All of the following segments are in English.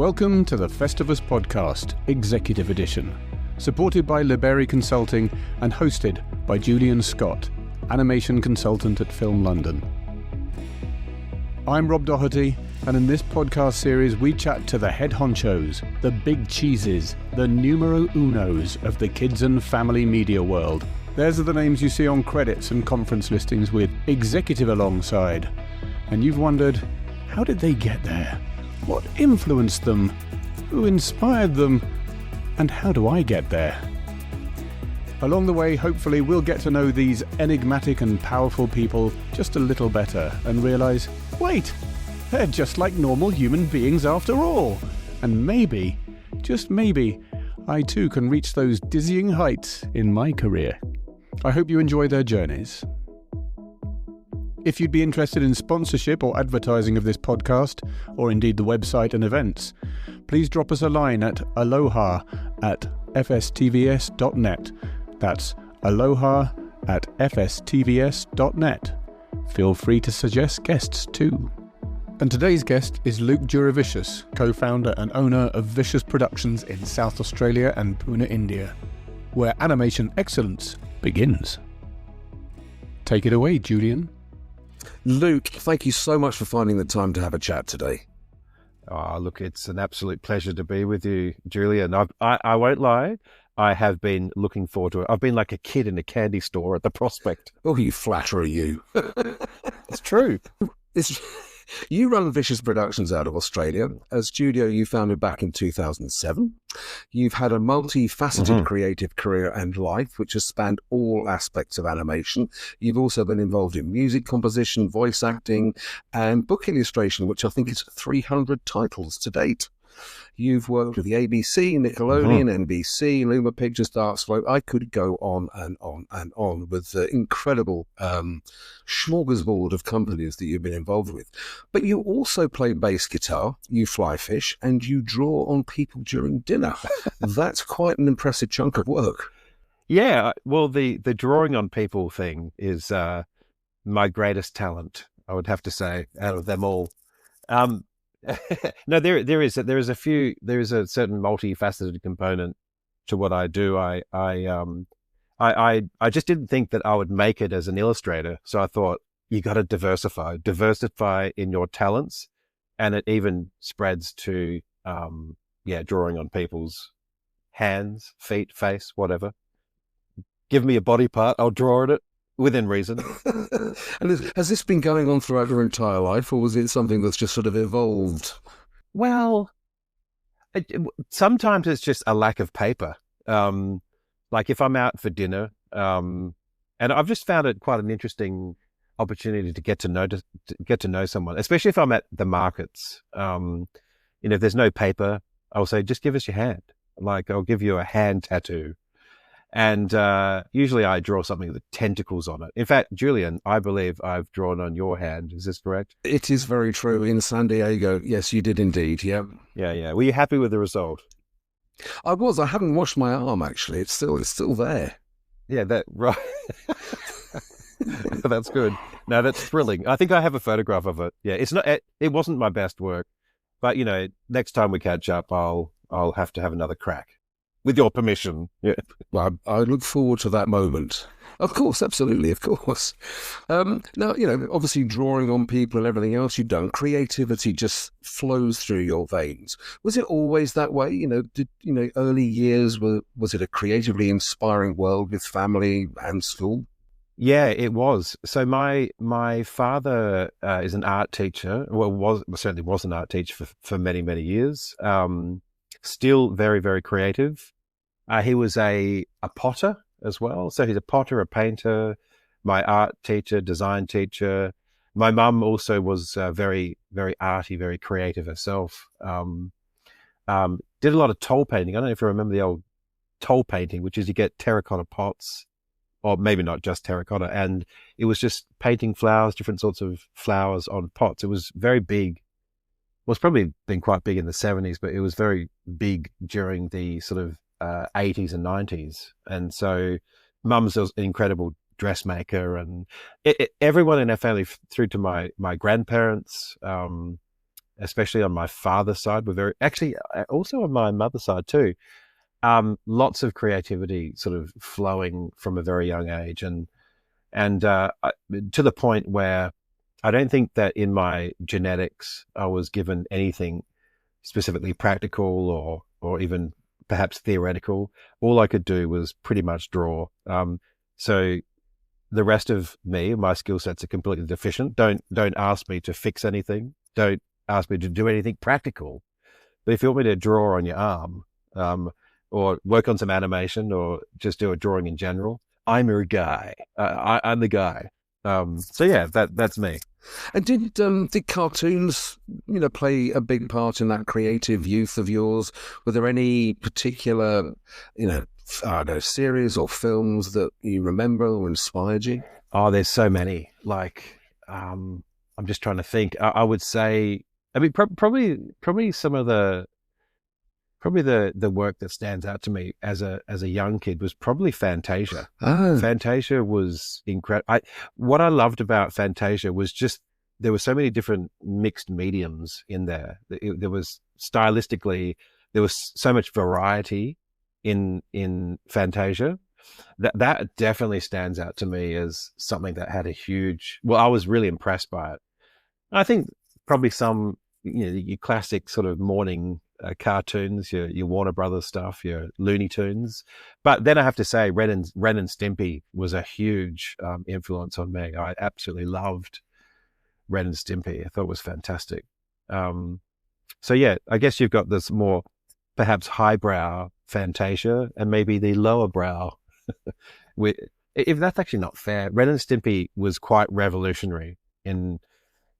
Welcome to the Festivus Podcast, Executive Edition, supported by Liberry Consulting and hosted by Julian Scott, animation consultant at Film London. I'm Rob Doherty, and in this podcast series we chat to the head honchos, the big cheeses, the numero unos of the kids and family media world. Theirs are the names you see on credits and conference listings with executive alongside. And you've wondered, how did they get there? What influenced them? Who inspired them? And how do I get there? Along the way, hopefully, we'll get to know these enigmatic and powerful people just a little better and realise, wait, they're just like normal human beings after all. And maybe, just maybe, I too can reach those dizzying heights in my career. I hope you enjoy their journeys. If you'd be interested in sponsorship or advertising of this podcast, or indeed the website and events, please drop us a line at aloha@fstvs.net. That's aloha@fstvs.net. Feel free to suggest guests too. And today's guest is Luke Jurevicius, co-founder and owner of Vishus Productions in South Australia and Pune, India, where animation excellence begins. Take it away, Julian. Luke, thank you so much for finding the time to have a chat today. Oh, look, it's an absolute pleasure to be with you, Julian. I won't lie, I have been looking forward to it. I've been like a kid in a candy store at the prospect. Oh, you flatterer, you. It's true. You run Vishus Productions out of Australia, a studio you founded back in 2007. You've had a multifaceted creative career and life, which has spanned all aspects of animation. You've also been involved in music composition, voice acting, and book illustration, which I think is 300 titles to date. You've worked with the ABC, Nickelodeon, NBC, Luma Pictures, Dark Slope. I could go on and on and on with the incredible smorgasbord of companies that you've been involved with. But you also play bass guitar, you fly fish, and you draw on people during dinner. That's quite an impressive chunk of work. Yeah, well, the drawing on people thing is my greatest talent, I would have to say, out of them all. No, there is a certain multifaceted component to what I do. I just didn't think that I would make it as an illustrator. So I thought, you got to diversify in your talents. And it even spreads to, drawing on people's hands, feet, face, whatever. Give me a body part, I'll draw it within reason. And has this been going on throughout your entire life, or was it something that's just sort of evolved? Well, sometimes it's just a lack of paper. Like if I'm out for dinner, and I've just found it quite an interesting opportunity to get to know someone, especially if I'm at the markets. If there's no paper, I'll say, just give us your hand. Like I'll give you a hand tattoo. And usually I draw something with tentacles on it. In fact, Julian, I believe I've drawn on your hand. Is this correct? It is very true. In San Diego, yes, you did indeed. Yeah. Yeah. Were you happy with the result? I was. I haven't washed my arm, actually. It's still there. Yeah, right. That's good. No, that's thrilling. I think I have a photograph of it. Yeah, it wasn't my best work, but next time we catch up, I'll have to have another crack. With your permission. Yeah. Well, I look forward to that moment. Of course, absolutely, of course. Now, obviously drawing on people and everything else you've done, creativity just flows through your veins. Was it always that way? Early years, was it a creatively inspiring world with family and school? Yeah, it was. So my father is an art teacher. Well, certainly was an art teacher for many, many years. Still very, very creative. He was a potter as well. So he's a potter, a painter, my art teacher, design teacher. My mum also was very, very arty, very creative herself. Did a lot of toll painting. I don't know if you remember the old toll painting, which is you get terracotta pots, or maybe not just terracotta. And it was just painting flowers, different sorts of flowers on pots. It was very big. Well, it's probably been quite big in the 70s, but it was very big during the sort of 80s and 90s. And so mum's an incredible dressmaker, and everyone in our family, through to my grandparents, especially on my father's side, were very, actually also on my mother's side too. Lots of creativity sort of flowing from a very young age, and to the point where I don't think that in my genetics I was given anything specifically practical or even perhaps theoretical. All I could do was pretty much draw. So the rest of me, my skill sets are completely deficient. Don't ask me to fix anything. Don't ask me to do anything practical. But if you want me to draw on your arm, or work on some animation, or just do a drawing in general, I'm your guy. I'm the guy. So yeah, that's me. And did cartoons, play a big part in that creative youth of yours? Were there any particular, I don't know, series or films that you remember or inspired you? Oh, there's so many. Like, I'm just trying to think. I would say, I mean, probably some of the work that stands out to me as a young kid was probably Fantasia. Oh. Fantasia was incredible. What I loved about Fantasia was just there were so many different mixed mediums in there. There was stylistically, there was so much variety in Fantasia. That definitely stands out to me as something that had a huge. Well, I was really impressed by it. I think probably some your classic sort of morning cartoons, your Warner Brothers stuff, your Looney Tunes. But then I have to say, Ren and Stimpy was a huge influence on me. I absolutely loved Ren and Stimpy. I thought it was fantastic. So yeah, I guess you've got this more perhaps highbrow Fantasia and maybe the lower brow. If that's actually not fair, Ren and Stimpy was quite revolutionary in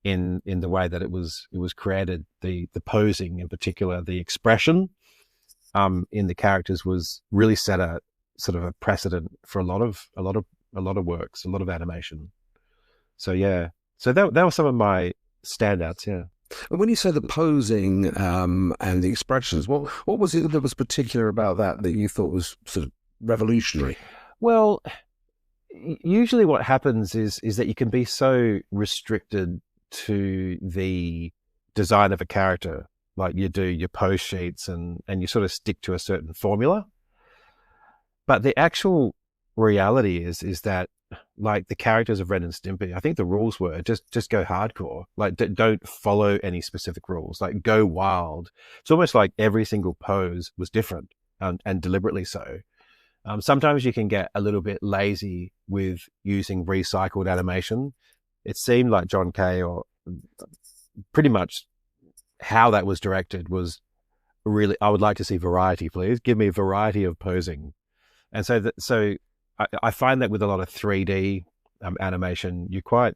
the way that it was created. The posing in particular, the expression in the characters was really set a sort of a precedent for a lot of works, a lot of animation. So yeah, so that was some of my standouts. Yeah. And when you say the posing and the expressions, what was it that was particular about that you thought was sort of revolutionary? Well, usually what happens is that you can be so restricted to the design of a character, like you do your pose sheets and you sort of stick to a certain formula. But the actual reality is that, like, the characters of Ren and Stimpy, I think the rules were just go hardcore. Like, don't follow any specific rules. Like, go wild. It's almost like every single pose was different, and deliberately so. Sometimes you can get a little bit lazy with using recycled animation. It seemed like John Kay, or pretty much how that was directed, was really, I would like to see variety, please. Give me a variety of posing. And so I find that with a lot of 3D animation, you're quite,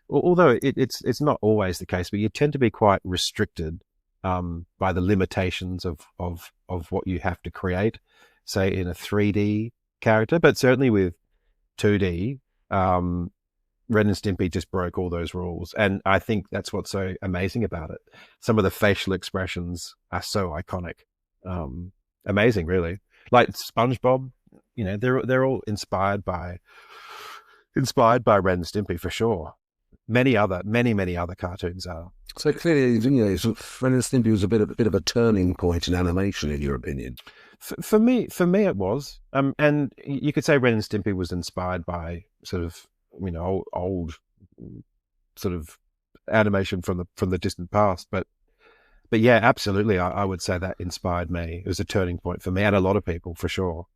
although it's not always the case, but you tend to be quite restricted by the limitations of what you have to create, say in a 3D character. But certainly with 2D, Ren and Stimpy just broke all those rules. And I think that's what's so amazing about it. Some of the facial expressions are so iconic. Amazing, really. Like SpongeBob, they're all inspired by Ren and Stimpy for sure. Many other cartoons are. So clearly, Ren and Stimpy was a bit of a turning point in animation, in your opinion. For me, it was. And you could say Ren and Stimpy was inspired by sort of, old sort of animation from the distant past. But yeah, absolutely, I would say that inspired me. It was a turning point for me and a lot of people, for sure.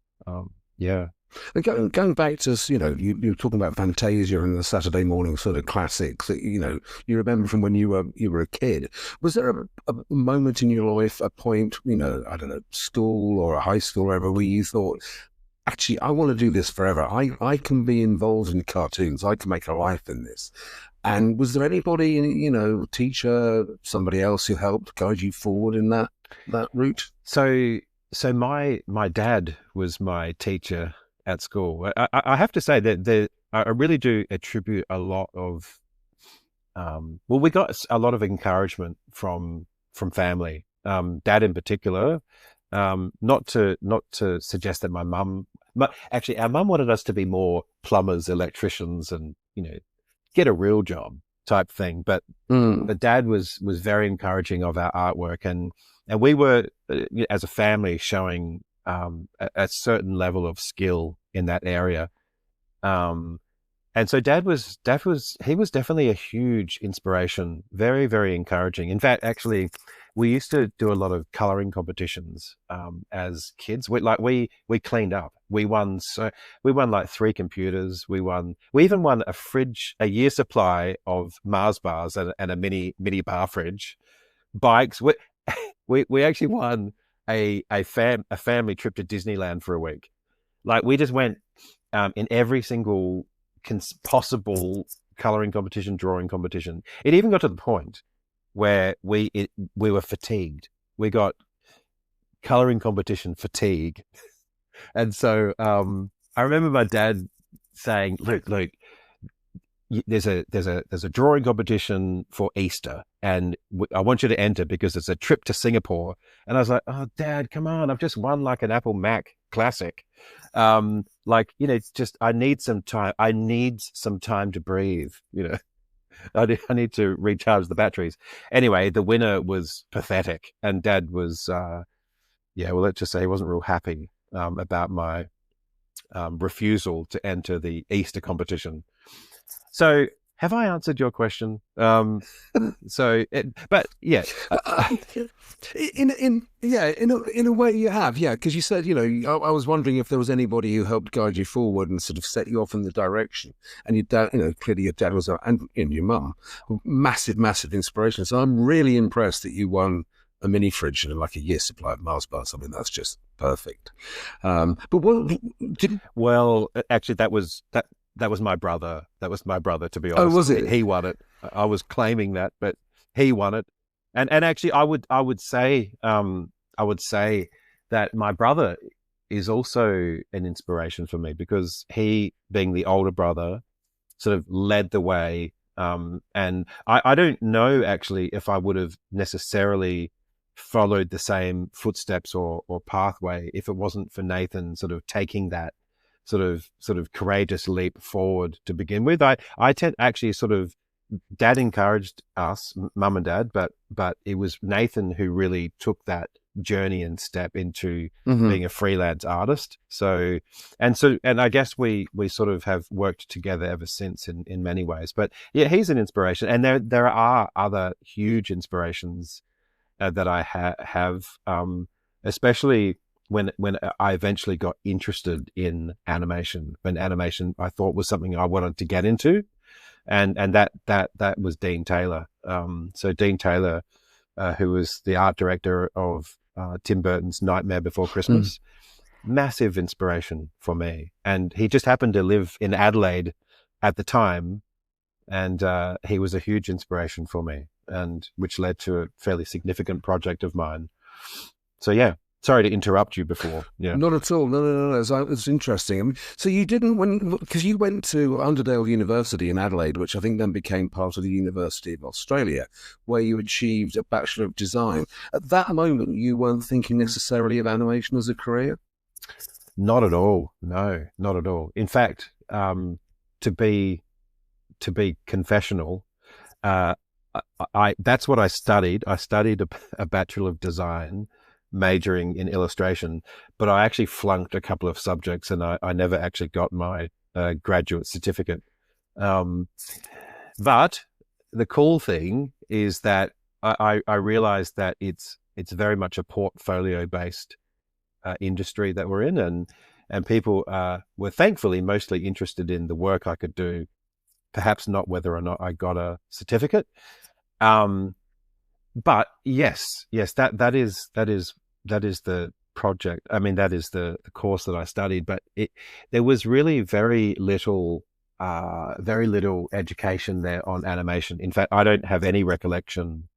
Yeah. And going back to, you were talking about Fantasia and the Saturday morning sort of classics that, you remember from when you were a kid. Was there a moment in your life, a point, I don't know, school or a high school or wherever, where you thought, actually, I want to do this forever. I can be involved in cartoons. I can make a life in this. And was there anybody, teacher, somebody else who helped guide you forward in that route? So my dad was my teacher at school. I have to say that I really do attribute a lot of, we got a lot of encouragement from family, dad in particular. Not to suggest that my mum, actually our mum wanted us to be more plumbers, electricians, and get a real job. type thing. But Dad was very encouraging of our artwork, and we were as a family showing a certain level of skill in that area. And so Dad was definitely a huge inspiration, very, very encouraging. In fact, actually, we used to do a lot of coloring competitions as kids. We cleaned up. We won like 3 computers. We even won a year supply of Mars bars and a mini bar fridge, bikes. We actually won a family trip to Disneyland for a week. Like, we just went in every single possible coloring competition, drawing competition. It even got to the point where we were fatigued. We got coloring competition fatigue. And so I remember my dad saying, Luke, there's a drawing competition for Easter, and I want you to enter because it's a trip to Singapore. And I was like, oh, Dad, come on, I've just won like an Apple Mac Classic. Just I need some time. I need some time to breathe. I need to recharge the batteries. Anyway, the winner was pathetic, and Dad was, let's just say he wasn't real happy about my refusal to enter the Easter competition. So, have I answered your question? In a way you have, yeah. Because you said, I was wondering if there was anybody who helped guide you forward and sort of set you off in the direction. And your dad, clearly your dad was, and your mum, massive, massive inspiration. So I'm really impressed that you won a mini fridge and like a year supply of Mars bars. I mean, that's just perfect. Actually, that was my brother. That was my brother, to be honest. Oh, was it? He won it. I was claiming that, but he won it. And actually, I would say that my brother is also an inspiration for me, because he, being the older brother, sort of led the way. And I don't know actually if I would have necessarily followed the same footsteps or pathway if it wasn't for Nathan sort of taking that sort of courageous leap forward to begin with. I tend actually sort of, Dad encouraged us, Mum and Dad, but it was Nathan who really took that journey and step into being a freelance artist. So I guess we sort of have worked together ever since in many ways. But yeah, he's an inspiration, and there are other huge inspirations that I have, especially when I eventually got interested in animation, when animation I thought was something I wanted to get into, and that was Dean Taylor. So Dean Taylor, who was the art director of Tim Burton's Nightmare Before Christmas, massive inspiration for me. And he just happened to live in Adelaide at the time, and he was a huge inspiration for me, and which led to a fairly significant project of mine. So yeah. Sorry to interrupt you before. Yeah, not at all. No. It's interesting. I mean, so you didn't, because you went to Underdale University in Adelaide, which I think then became part of the University of Australia, where you achieved a Bachelor of Design. At that moment, you weren't thinking necessarily of animation as a career? Not at all. No, not at all. In fact, to be confessional, that's what I studied. I studied a Bachelor of Design, majoring in illustration, but I actually flunked a couple of subjects, and I never actually got my graduate certificate. But the cool thing is that I realized that it's very much a portfolio based industry that we're in, and people were thankfully mostly interested in the work I could do, perhaps not whether or not I got a certificate. But yes, that is the project. I mean, that is the course that I studied, but there was really very little education there on animation. In fact, I don't have any recollection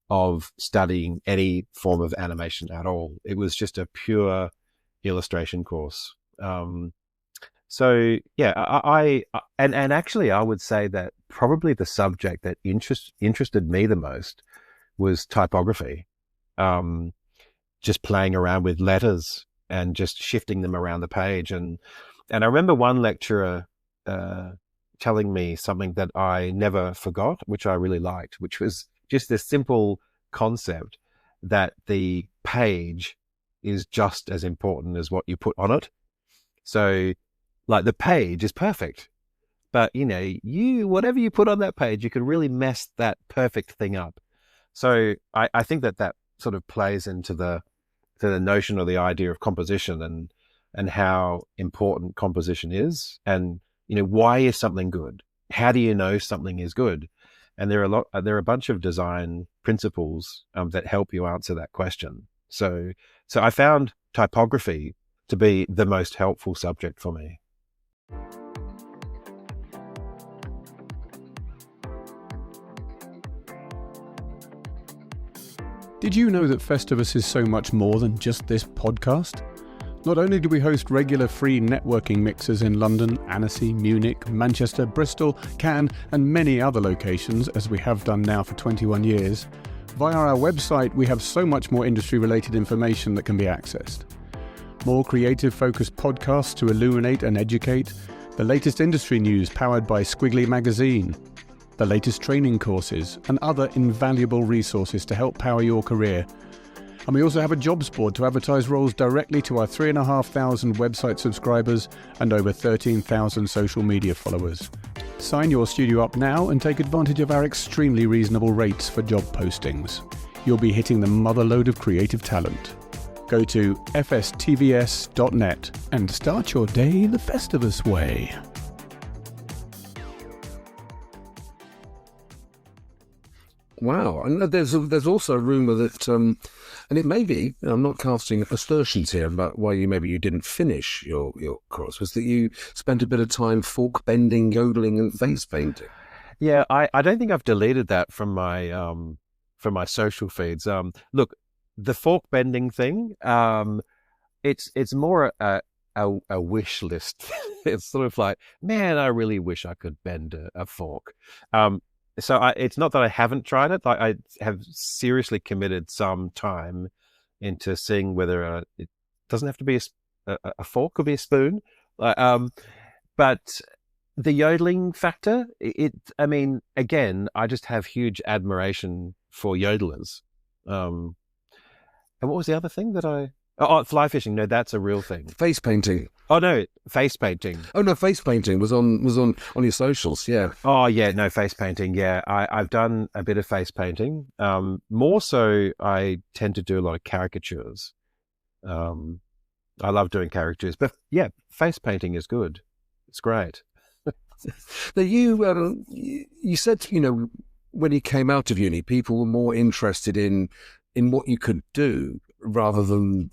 of studying any form of animation at all. It was just a pure illustration course. So yeah, I actually I would say that probably the subject that interested me the most was typography. Just playing around with letters and just shifting them around the page. And I remember one lecturer telling me something that I never forgot, which I really liked, which was just this simple concept that the page is just as important as what you put on it. So like the page is perfect, but whatever you put on that page, you can really mess that perfect thing up. So I think that sort of plays into the notion or the idea of composition and how important composition is, and why is something good? How do you know something is good? And there are a bunch of design principles that help you answer that question. So I found typography to be the most helpful subject for me. Did you know that Festivus is so much more than just this podcast? Not only do we host regular free networking mixers in London, Annecy, Munich, Manchester, Bristol, Cannes, and many other locations, as we have done now for 21 years, via our website we have so much more industry-related information that can be accessed. More creative-focused podcasts to illuminate and educate, the latest industry news powered by Squiggly Magazine, the latest training courses, and other invaluable resources to help power your career. And we also have a jobs board to advertise roles directly to our 3,500 website subscribers and over 13,000 social media followers. Sign your studio up now and take advantage of our extremely reasonable rates for job postings. You'll be hitting the motherlode of creative talent. Go to FSTVS.net and start your day the Festivus way. Wow. And there's also a rumour that, and it may be, I'm not casting aspersions here about why you didn't finish your course, was that you spent a bit of time fork bending, yodeling and face painting. Yeah, I don't think I've deleted that from my social feeds. Look, the fork bending thing, it's more a wish list. It's sort of like, man, I really wish I could bend a fork. So it's not that I haven't tried it. I have seriously committed some time into seeing whether it doesn't have to be a fork, could be a spoon. But the yodeling factor, again, I just have huge admiration for yodelers. And what was the other thing that fly fishing? No, that's a real thing. Face painting. Oh no, face painting. Oh no, face painting was on your socials. Yeah. Oh yeah, no, face painting. Yeah, I've done a bit of face painting. More so, I tend to do a lot of caricatures. I love doing caricatures, but yeah, face painting is good. It's great. Now you said when you came out of uni, people were more interested in what you could do rather than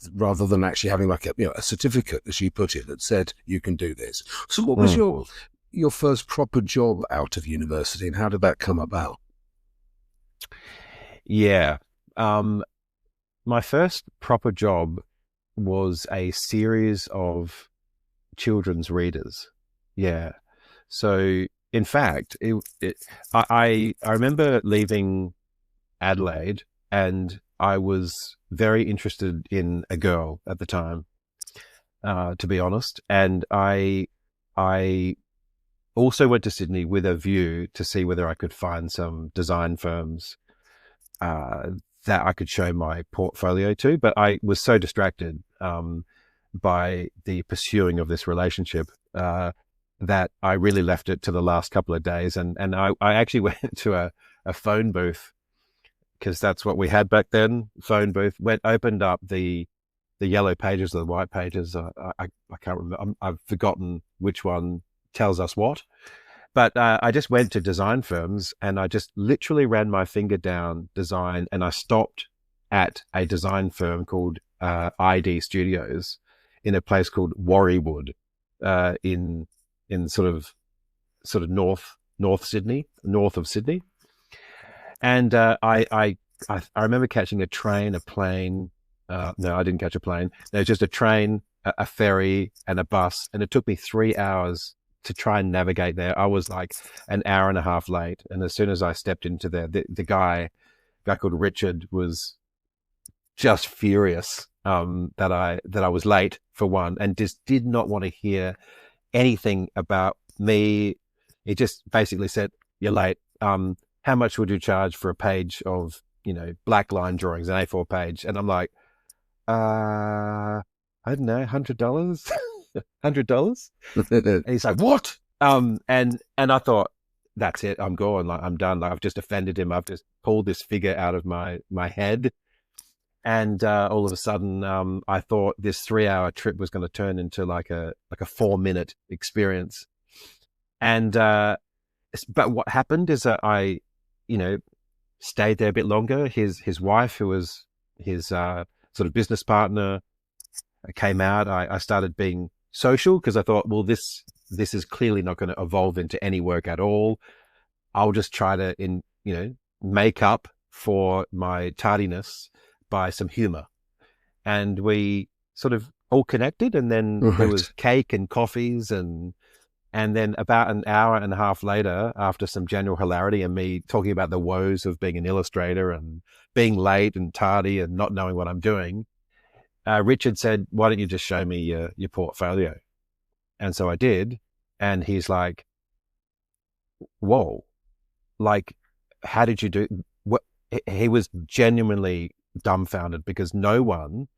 actually having like a certificate, as you put it, that said you can do this. So what was your first proper job out of university, and how did that come about? Yeah. My first proper job was a series of children's readers. Yeah. So in fact, I remember leaving Adelaide, and I was very interested in a girl at the time, to be honest. And I also went to Sydney with a view to see whether I could find some design firms that I could show my portfolio to. But I was so distracted by the pursuing of this relationship that I really left it to the last couple of days. And I actually went to a phone booth, because that's what we had back then. Phone booth. Opened up the yellow pages or the white pages. I can't remember. I've forgotten which one tells us what. But I just went to design firms, and I just literally ran my finger down design, and I stopped at a design firm called ID Studios in a place called Warriewood in sort of north Sydney, north of Sydney. And I remember catching a train, a plane. No, I didn't catch a plane. There was just a train, a ferry, and a bus. And it took me 3 hours to try and navigate there. I was like an hour and a half late. And as soon as I stepped into there, the guy called Richard was just furious that I was late, for one, and just did not want to hear anything about me He just basically said, "You're late. How much would you charge for a page of, black line drawings, an A4 page?" And I'm like, I don't know, $100, $100. And he's like, "What?" And I thought, that's it. I'm gone. Like, I'm done. Like, I've just offended him. I've just pulled this figure out of my head. And all of a sudden, I thought this 3-hour trip was going to turn into like a 4-minute experience. And but what happened is that I, stayed there a bit longer. His wife, who was his sort of business partner, came out. I started being social because I thought, well, this is clearly not going to evolve into any work at all. I'll just try to make up for my tardiness by some humor. And we sort of all connected, and then there was cake and coffees, and then about an hour and a half later, after some general hilarity and me talking about the woes of being an illustrator and being late and tardy and not knowing what I'm doing, Richard said, "Why don't you just show me your portfolio?" And so I did. And he's like, "Whoa, like, how did you do what?" He was genuinely dumbfounded because no one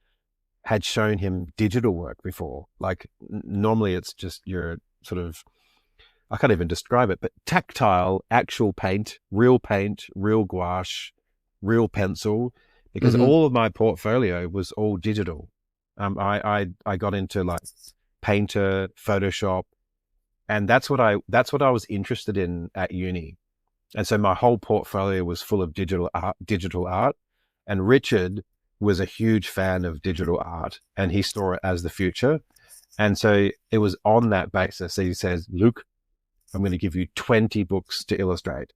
had shown him digital work before. Like, normally it's just your sort of, I can't even describe it, but tactile, actual paint, real gouache, real pencil, because all of my portfolio was all digital. I got into like Painter, Photoshop, and that's what I was interested in at uni. And so my whole portfolio was full of digital art. And Richard was a huge fan of digital art, and he saw it as the future. And so it was on that basis that he says, "Luke, I'm going to give you 20 books to illustrate."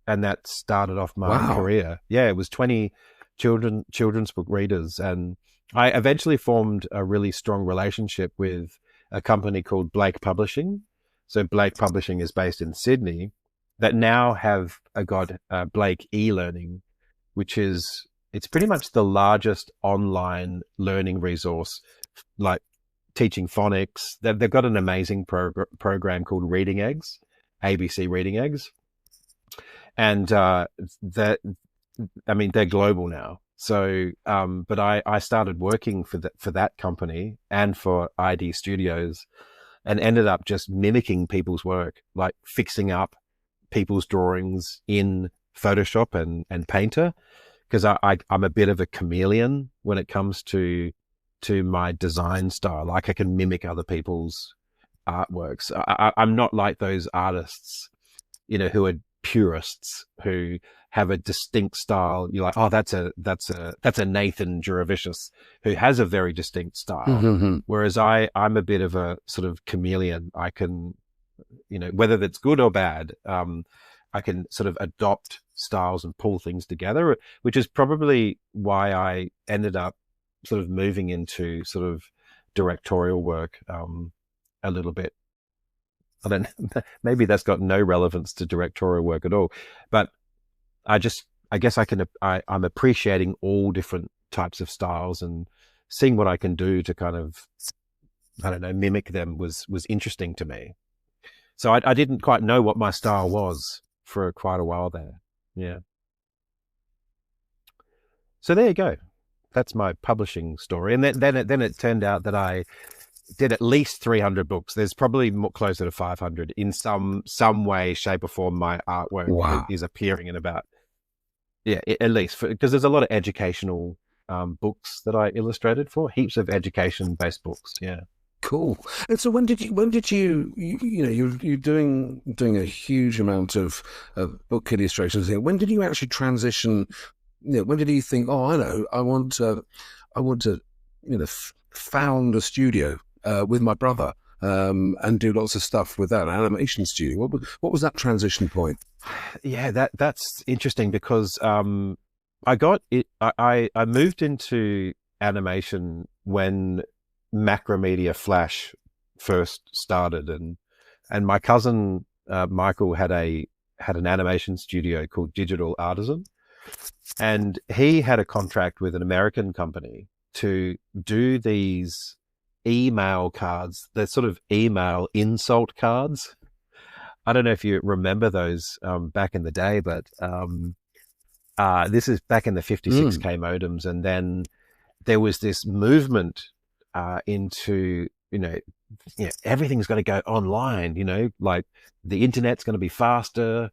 And that started off my career. Yeah, it was 20 children's book readers. And I eventually formed a really strong relationship with a company called Blake Publishing. So Blake Publishing is based in Sydney, that now have got Blake e-learning, which is, it's pretty much the largest online learning resource, like teaching phonics. They've got an amazing program called Reading Eggs, ABC Reading Eggs. And they're global now. So, but I started working for that company and for ID Studios, and ended up just mimicking people's work, like fixing up people's drawings in Photoshop and Painter, because I'm a bit of a chameleon when it comes to my design style. Like, I can mimic other people's artworks. I'm not like those artists, who are purists, who have a distinct style. You're like, oh, that's a Nathan Jurevicius who has a very distinct style. Whereas I'm a bit of a sort of chameleon. I can, whether that's good or bad, I can sort of adopt styles and pull things together, which is probably why I ended up sort of moving into sort of directorial work a little bit. I don't know, maybe that's got no relevance to directorial work at all, but I guess I'm appreciating all different types of styles, and seeing what I can do to kind of, I don't know, mimic them was interesting to me. So I didn't quite know what my style was for quite a while there. Yeah. So there you go. That's my publishing story. And then it turned out that I did at least 300 books. There's probably more closer to 500 in some way, shape or form. My artwork is appearing in about, at least, because there's a lot of educational books that I illustrated for, heaps of education-based books. Yeah. Cool. And so when did you you're doing a huge amount of book illustrations here. When did you actually transition? When did you think, oh, I know, I want to found a studio with my brother and do lots of stuff with that, an animation studio? What was that transition point? Yeah, that's interesting, because I got it. I moved into animation when Macromedia Flash first started, and my cousin Michael had an animation studio called Digital Artisan, and he had a contract with an American company to do these email cards. They're sort of email insult cards. I don't know if you remember those back in the day, but this is back in the 56K modems. And then there was this movement into, everything's got to go online, like the internet's going to be faster.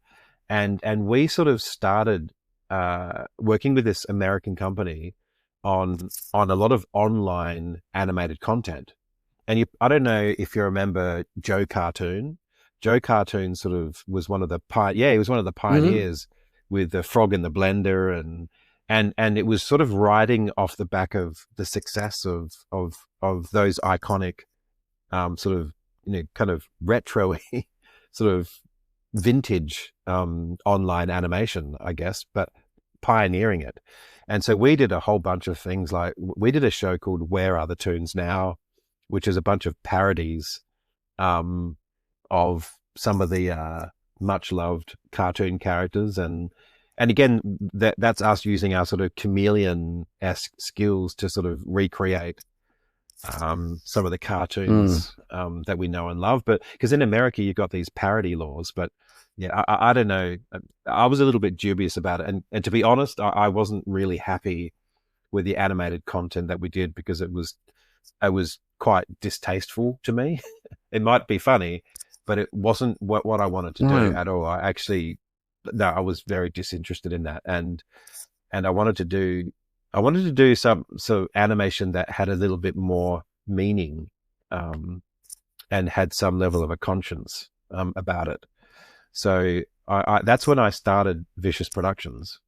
And we sort of started working with this American company on a lot of online animated content. And I don't know if you remember Joe Cartoon. Joe Cartoon sort of was one of the he was one of the pioneers with the frog in the blender, and it was sort of riding off the back of the success of those iconic sort of kind of retro-y sort of vintage online animation, I guess, but pioneering it. And so we did a whole bunch of things. Like we did a show called Where Are the Tunes Now, which is a bunch of parodies of some of the much loved cartoon characters, and again that's us using our sort of chameleon-esque skills to sort of recreate some of the cartoons that we know and love. But because in America you've got these parody laws, but yeah, I don't know. I was a little bit dubious about it, and to be honest, I wasn't really happy with the animated content that we did, because it was quite distasteful to me. It might be funny, but it wasn't what I wanted to do at all. I was very disinterested in that, and I wanted to do some sort of animation that had a little bit more meaning, and had some level of a conscience about it. So that's when I started Vishus Productions.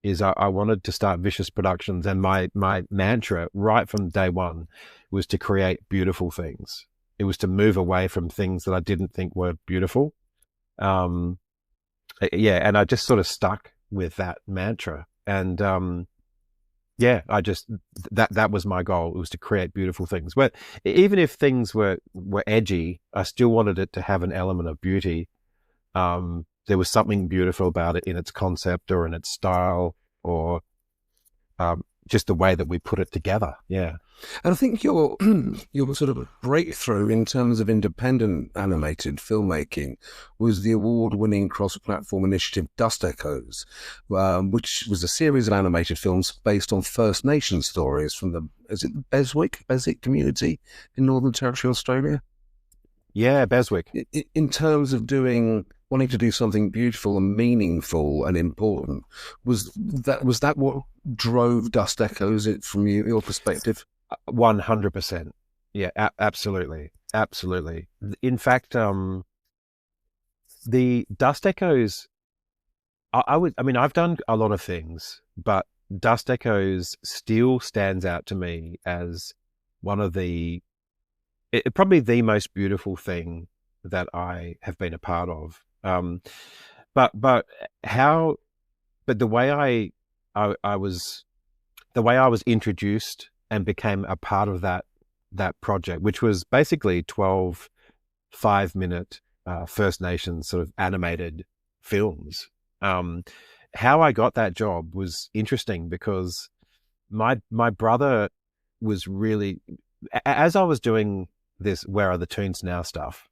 I wanted to start Vishus Productions, and my mantra right from day one was to create beautiful things. It was to move away from things that I didn't think were beautiful. And I just sort of stuck with that mantra. And I just that was my goal. It was to create beautiful things. But even if things were edgy, I still wanted it to have an element of beauty. There was something beautiful about it in its concept or in its style, or just the way that we put it together. Yeah. And I think your sort of breakthrough in terms of independent animated filmmaking was the award-winning cross-platform initiative Dust Echoes, which was a series of animated films based on First Nation stories from the Beswick community in Northern Territory, Australia. Yeah, Beswick. In terms of wanting to do something beautiful and meaningful and important, was that what drove Dust Echoes from your perspective? 100%. Yeah, absolutely. In fact, the Dust Echoes, I've done a lot of things, but Dust Echoes still stands out to me as one of probably the most beautiful thing that I have been a part of. But the way I was introduced and became a part of that project, which was basically 12 5-minute First Nations sort of animated films. How I got that job was interesting, because my brother was really, as I was doing this Where Are the Tunes Now stuff,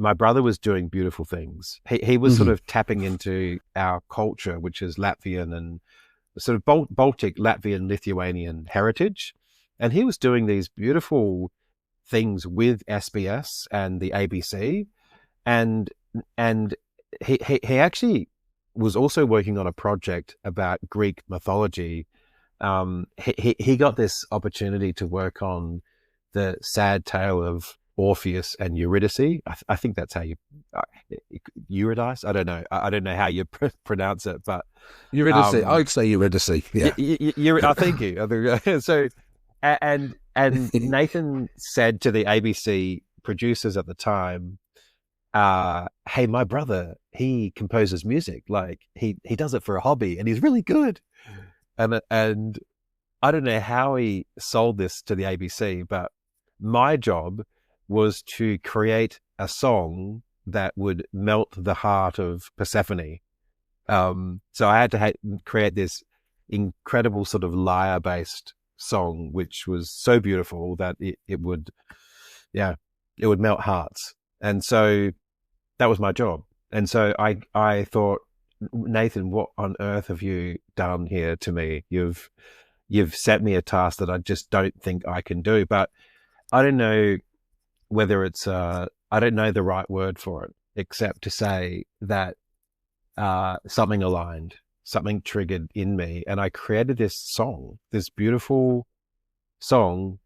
my brother was doing beautiful things. He was sort of tapping into our culture, which is Latvian and sort of Baltic, Latvian, Lithuanian heritage. And he was doing these beautiful things with SBS and the ABC. And he actually was also working on a project about Greek mythology. He got this opportunity to work on the sad tale of Orpheus and Eurydice. I think that's how you Eurydice. I don't know. I don't know how you pronounce it, but Eurydice. I'd say Eurydice. Yeah. Thank you. So, and Nathan said to the ABC producers at the time, "Hey, my brother, he composes music. Like he does it for a hobby, and he's really good." And I don't know how he sold this to the ABC, but my job was to create a song that would melt the heart of Persephone. So I had to create this incredible sort of lyre-based song, which was so beautiful that it would melt hearts. And so that was my job. And so I thought, Nathan, what on earth have you done here to me? You've set me a task that I just don't think I can do. But I don't know whether it's I don't know the right word for it, except to say that something aligned, something triggered in me, and I created this song, this beautiful song,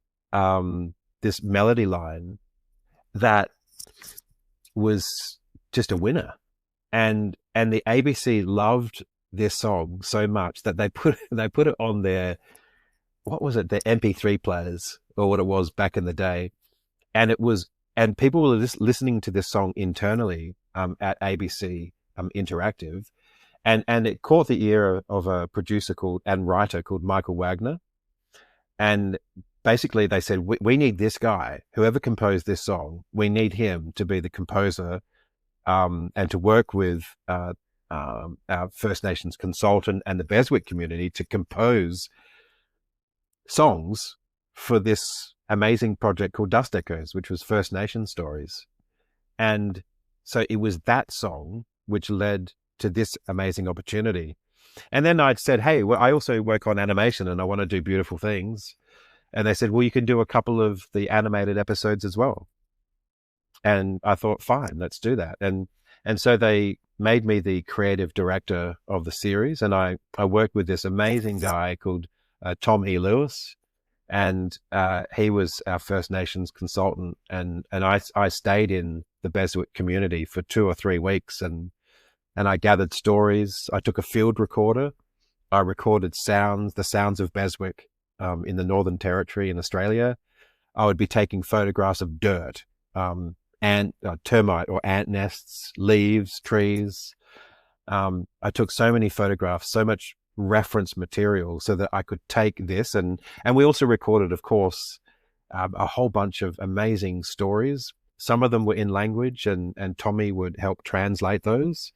this melody line that was just a winner. And the ABC loved this song so much that they put it on their, what was it, their MP3 players, or what it was back in the day. And people were listening to this song internally at ABC Interactive. And it caught the ear of a producer and writer called Michael Wagner. And basically they said, we need this guy, whoever composed this song, we need him to be the composer, and to work with our First Nations consultant and the Beswick community to compose songs for this amazing project called Dust Echoes, which was First Nation stories. And so it was that song which led to this amazing opportunity. And then I'd said, hey, well, I also work on animation and I want to do beautiful things. And they said, well, you can do a couple of the animated episodes as well. And I thought, fine, let's do that. And so they made me the creative director of the series. And I worked with this amazing guy called Tom E. Lewis. And he was our First Nations consultant. And I stayed in the Beswick community for 2 or 3 weeks. And I gathered stories. I took a field recorder. I recorded the sounds of Beswick in the Northern Territory in Australia. I would be taking photographs of dirt, termite or ant nests, leaves, trees. I took so many photographs, so much reference material so that I could take this. And we also recorded, of course, a whole bunch of amazing stories. Some of them were in language and Tommy would help translate those.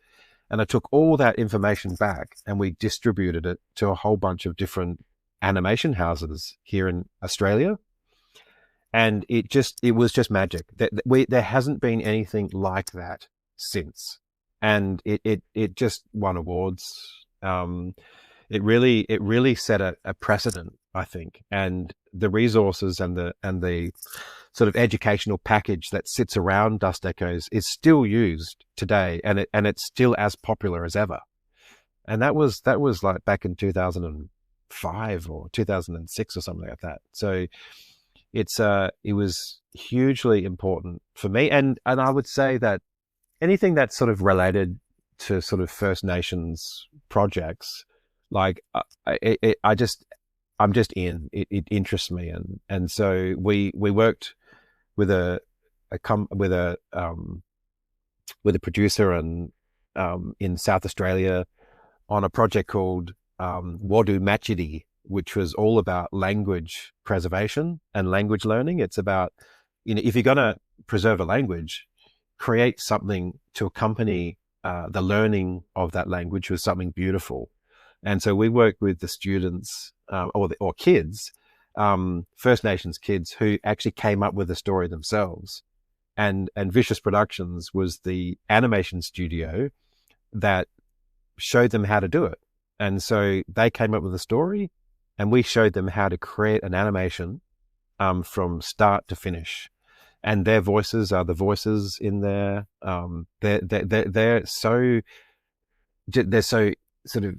And I took all that information back and we distributed it to a whole bunch of different animation houses here in Australia. And it was just magic. There hasn't been anything like that since. And it just won awards. It really set a precedent, I think. And the resources and the sort of educational package that sits around Dust Echoes is still used today, and it's still as popular as ever. And that was like back in 2005 or 2006 or something like that. So it was hugely important for me, and I would say that anything that's sort of related to sort of First Nations projects, like I'm just in. It interests me, and so we worked with a producer and in South Australia on a project called Wadu Machidi, which was all about language preservation and language learning. It's about, if you're going to preserve a language, create something to accompany the learning of that language with something beautiful. And so we worked with the students or kids, First Nations kids who actually came up with the story themselves. And Vishus Productions was the animation studio that showed them how to do it. And so they came up with a story and we showed them how to create an animation from start to finish. And their voices are the voices in there. They're so sort of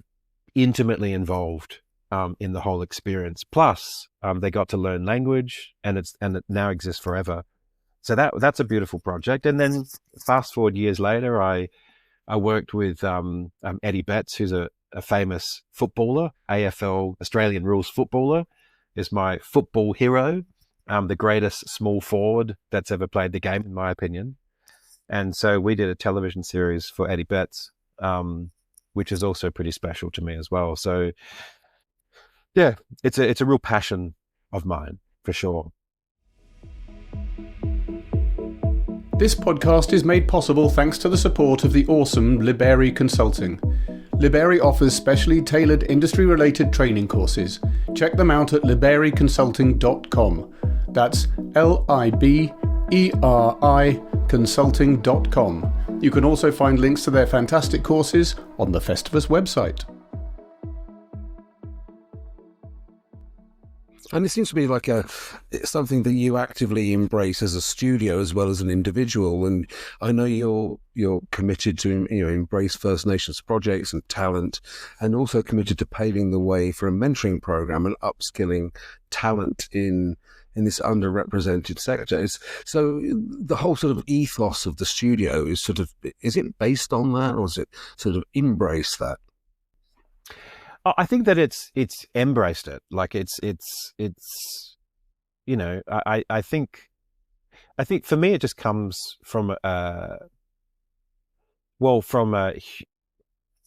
intimately involved in the whole experience. Plus, they got to learn language, and it now exists forever. So that's a beautiful project. And then fast forward years later, I worked with Eddie Betts, who's a famous footballer, AFL Australian rules footballer, is my football hero, the greatest small forward that's ever played the game, in my opinion. And so we did a television series for Eddie Betts, which is also pretty special to me as well. So yeah, it's a real passion of mine, for sure. This podcast is made possible thanks to the support of the awesome Liberi Consulting. Liberi offers specially tailored industry-related training courses. Check them out at libericonsulting.com. That's LIBERI consulting.com, You can also find links to their fantastic courses on the Festivus website. And it seems to be like it's something that you actively embrace as a studio as well as an individual. And I know you're committed to embrace First Nations projects and talent, and also committed to paving the way for a mentoring program and upskilling talent in this underrepresented sector. So the whole sort of ethos of the studio is it based on that, or is it sort of embrace that? I think that it's embraced it. Like it's I think for me it just comes from how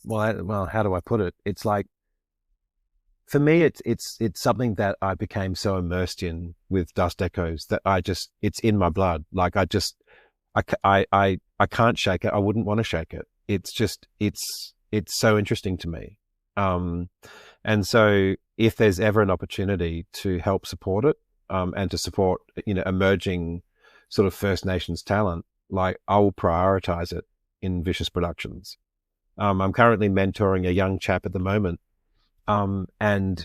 do I put it? It's like, for me it's something that I became so immersed in with Dust Echoes that it's in my blood. Like I can't shake it. I wouldn't want to shake it. It's so interesting to me. And so if there's ever an opportunity to help support it, and to support, emerging sort of First Nations talent, like I will prioritize it in Vishus Productions. I'm currently mentoring a young chap at the moment. And I'm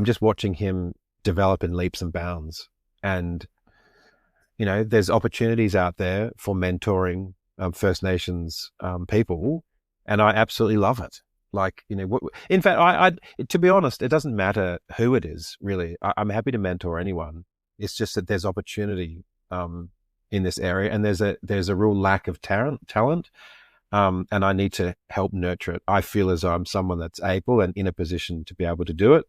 just watching him develop in leaps and bounds. And, there's opportunities out there for mentoring First Nations people, and I absolutely love it. Like, in fact, I to be honest, it doesn't matter who it is, really. I'm happy to mentor anyone. It's just that there's opportunity in this area, and there's a real lack of talent, and I need to help nurture it. I feel as though I'm someone that's able and in a position to be able to do it.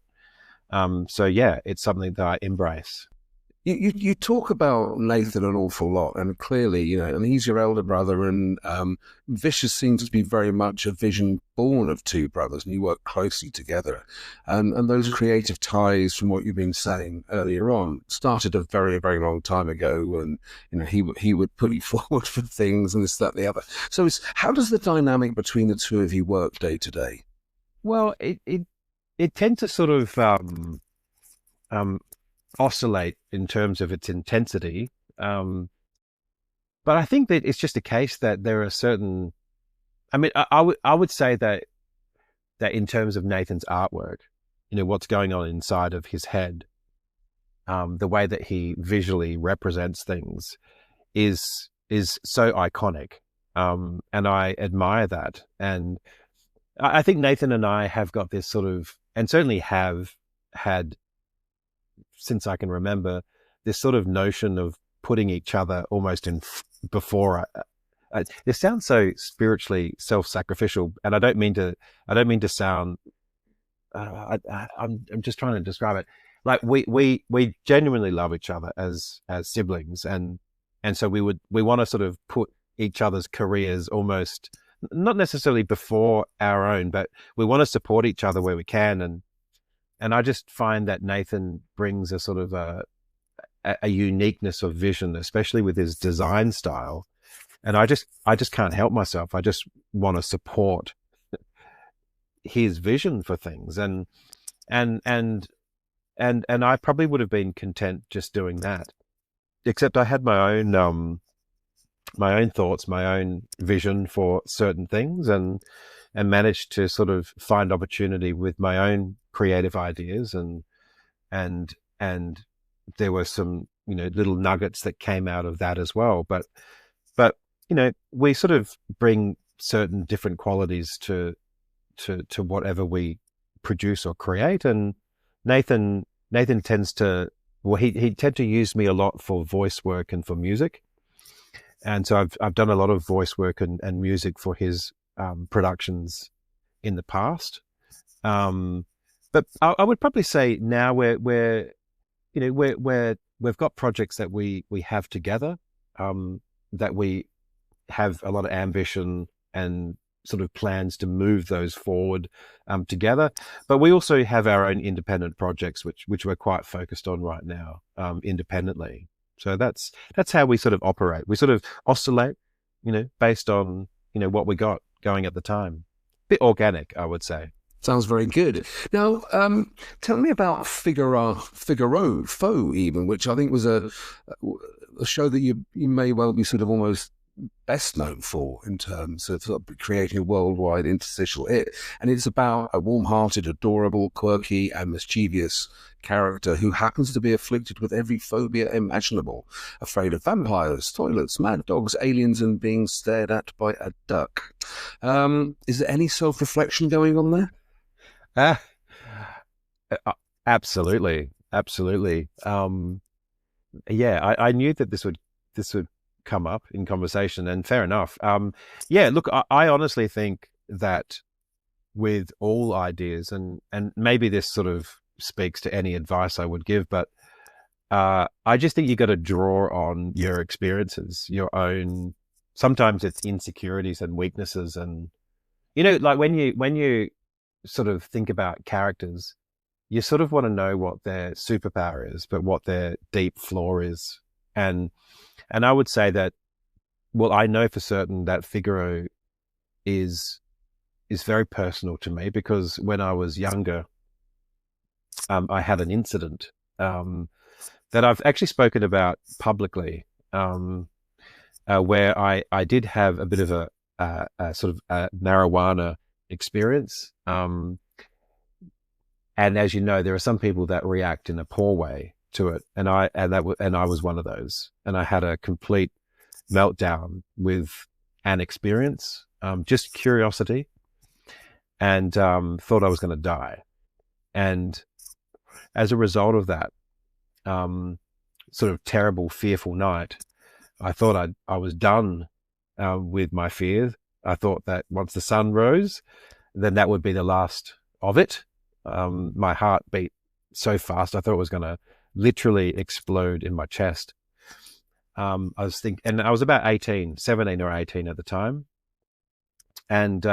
So yeah, it's something that I embrace. You talk about Nathan an awful lot, and clearly, and he's your elder brother, and Vishus seems to be very much a vision born of two brothers, and you work closely together. And those creative ties, from what you've been saying earlier on, started a very, very long time ago, and he would put you forward for things and this, that, and the other. So how does the dynamic between the two of you work day to day? Well, it tends to sort of oscillate in terms of its intensity, but I think that it's just a case that there are certain. I mean, I would say that in terms of Nathan's artwork, what's going on inside of his head, the way that he visually represents things, is so iconic, and I admire that. And I think Nathan and I have got this sort of, and certainly have had, since I can remember, this sort of notion of putting each other almost in before. This sounds so spiritually self-sacrificial, and I don't mean to sound. I'm just trying to describe it. Like we genuinely love each other as siblings, and so we want to sort of put each other's careers almost not necessarily before our own, but we want to support each other where we can. And I just find that Nathan brings a sort of a uniqueness of vision, especially with his design style. And I just can't help myself. I just want to support his vision for things. And I probably would have been content just doing that, except I had my own thoughts, my own vision for certain things, and managed to sort of find opportunity with my own creative ideas, and there were some little nuggets that came out of that as well. But we sort of bring certain different qualities to whatever we produce or create. And Nathan tends to, he tend to use me a lot for voice work and for music, and so I've done a lot of voice work and music for his productions in the past. But I would probably say now we've got projects that we have together, that we have a lot of ambition and sort of plans to move those forward together. But we also have our own independent projects, which we're quite focused on right now, independently. So that's how we sort of operate. We sort of oscillate, based on what we got going at the time. Bit organic, I would say. Sounds very good. Now, tell me about Figaro Pho, even, which I think was a show that you may well be sort of almost best known for in terms of, sort of creating a worldwide interstitial hit. And it's about a warm-hearted, adorable, quirky and mischievous character who happens to be afflicted with every phobia imaginable, afraid of vampires, toilets, mad dogs, aliens, and being stared at by a duck. Is there any self-reflection going on there? Absolutely. Yeah, I knew that this would come up in conversation, and fair enough. Yeah, look, I honestly think that with all ideas, and maybe this sort of speaks to any advice I would give, but I just think you got to draw on your experiences, your own. Sometimes it's insecurities and weaknesses, and like when you sort of think about characters, you sort of want to know what their superpower is, but what their deep flaw is. And I would say that, well, I know for certain that Figaro is very personal to me, because when I was younger, I had an incident that I've actually spoken about publicly, where I did have a bit of a sort of a marijuana experience. And as you know, there are some people that react in a poor way to it, and I was one of those. And I had a complete meltdown with an experience, just curiosity, and thought I was going to die. And as a result of that sort of terrible, fearful night, I thought I was done with my fear. I thought that once the sun rose, then that would be the last of it. My heart beat so fast, I thought it was going to literally explode in my chest. I was thinking, and I was about 17 or 18 at the time. And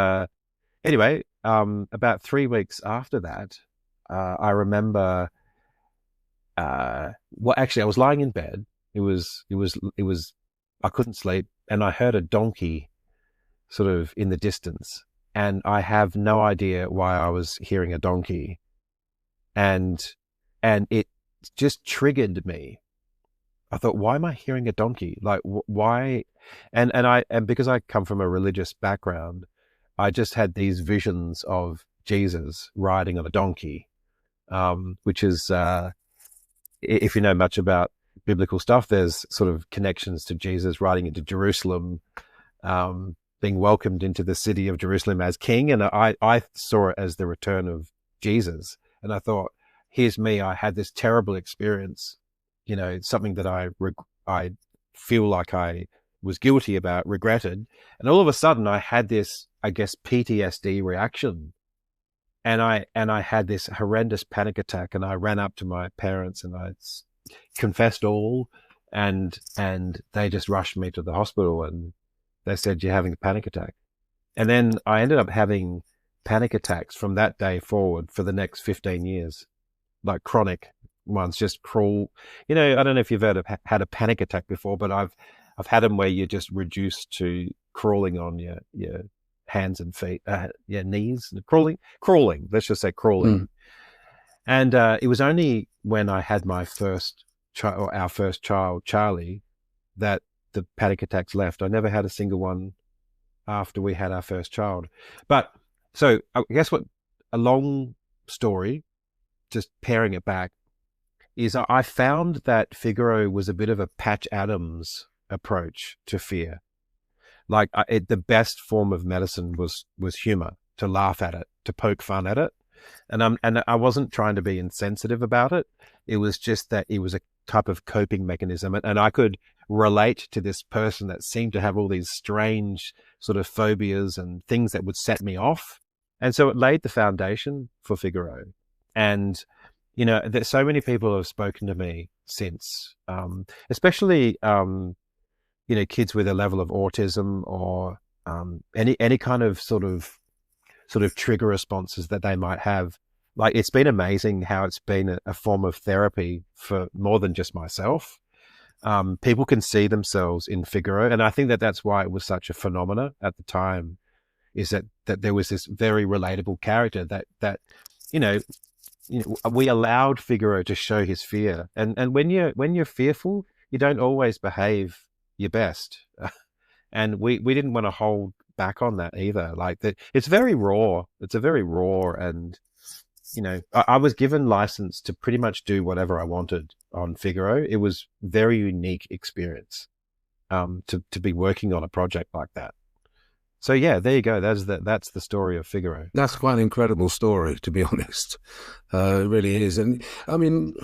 anyway, about 3 weeks after that, I remember, actually I was lying in bed. It was, I couldn't sleep, and I heard a donkey sort of in the distance. And I have no idea why I was hearing a donkey. And it just triggered me. I thought, why am I hearing a donkey? Like, why? And because I come from a religious background, I just had these visions of Jesus riding on a donkey, which is, if you know much about biblical stuff, there's sort of connections to Jesus riding into Jerusalem, being welcomed into the city of Jerusalem as king. And I saw it as the return of Jesus. And I thought, here's me. I had this terrible experience, something that I feel like I was guilty about, regretted. And all of a sudden I had this, I guess, PTSD reaction. And I had this horrendous panic attack, and I ran up to my parents and I confessed all, and they just rushed me to the hospital, and they said, you're having a panic attack. And then I ended up having panic attacks from that day forward for the next 15 years, like chronic ones, just crawl. I don't know if you've had a panic attack before, but I've had them where you're just reduced to crawling on your hands and feet, your knees, crawling. Let's just say crawling. And it was only when I had my first child, or our first child, Charlie, that the panic attacks left. I never had a single one after we had our first child. But so I guess a long story, just paring it back, is I found that Figaro was a bit of a Patch Adams approach to fear. Like the best form of medicine was humor, to laugh at it, to poke fun at it. And I wasn't trying to be insensitive about it. It was just that it was a type of coping mechanism. And I could relate to this person that seemed to have all these strange sort of phobias and things that would set me off. And so it laid the foundation for Figaro. And, that so many people have spoken to me since, especially, kids with a level of autism or any kind of sort of trigger responses that they might have. Like, it's been amazing how it's been a form of therapy for more than just myself. People can see themselves in Figaro, and I think that that's why it was such a phenomena at the time, is that there was this very relatable character that we allowed Figaro to show his fear. And when you're fearful, you don't always behave your best. And we didn't want to hold back on that either. Like it's very raw. It's a very raw, and I was given license to pretty much do whatever I wanted on Figaro. It was very unique experience to be working on a project like that. So yeah, there you go. That's the story of Figaro. That's quite an incredible story, to be honest. It really is. And I mean,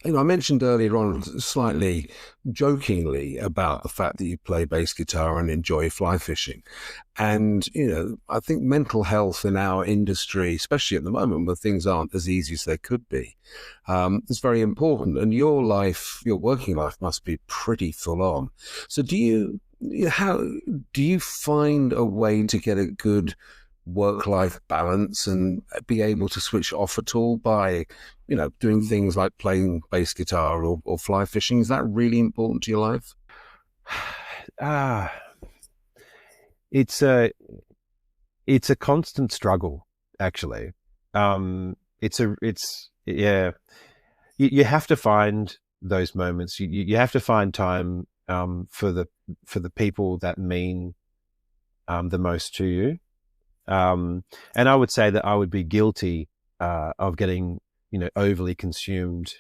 I mentioned earlier on slightly jokingly about the fact that you play bass guitar and enjoy fly fishing. And, I think mental health in our industry, especially at the moment where things aren't as easy as they could be, is very important. And your working life must be pretty full on. So how do you find a way to get a good work-life balance and be able to switch off at all by, doing things like playing bass guitar or fly fishing? Is that really important to your life? It's a constant struggle, actually. You have to find those moments. You have to find time for the people that mean the most to you. And I would say that I would be guilty of getting overly consumed.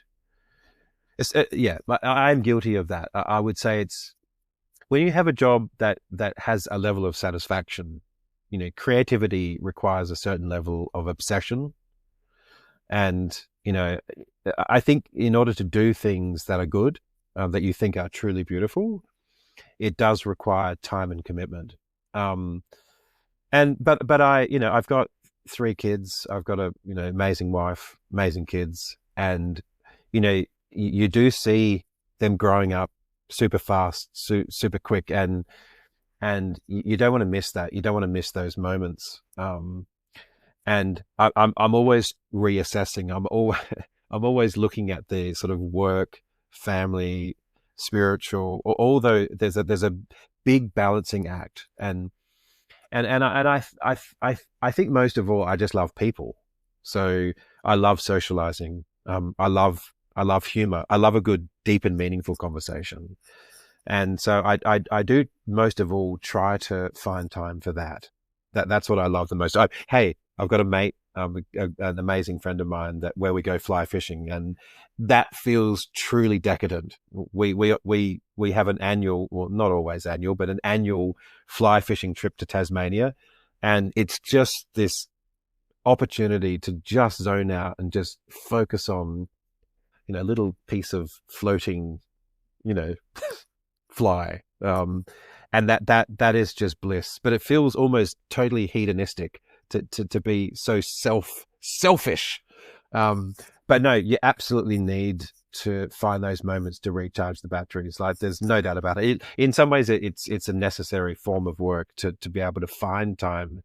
I'm guilty of that. I would say it's when you have a job that has a level of satisfaction. Creativity requires a certain level of obsession, and I think in order to do things that are good, that you think are truly beautiful, it does require time and commitment. But I've got 3 kids. I've got a amazing wife, amazing kids, and you do see them growing up super fast, super quick, and you don't want to miss that. You don't want to miss those moments. And I'm always reassessing. I'm always looking at the sort of work, family, spiritual, although there's a big balancing act, and I think most of all I just love people. So I love socializing. I love humor. I love a good, deep and meaningful conversation, and so I do most of all try to find time for that. That's what I love the most. I've got a mate, an amazing friend of mine where we go fly fishing, and that feels truly decadent. We have an annual, well, not always annual, but an annual fly fishing trip to Tasmania, and it's just this opportunity to just zone out and just focus on, a little piece of floating, fly, and that is just bliss. But it feels almost totally hedonistic to be so selfish. But no, you absolutely need to find those moments to recharge the batteries. Like, there's no doubt about it. In some ways, it's a necessary form of work to be able to find time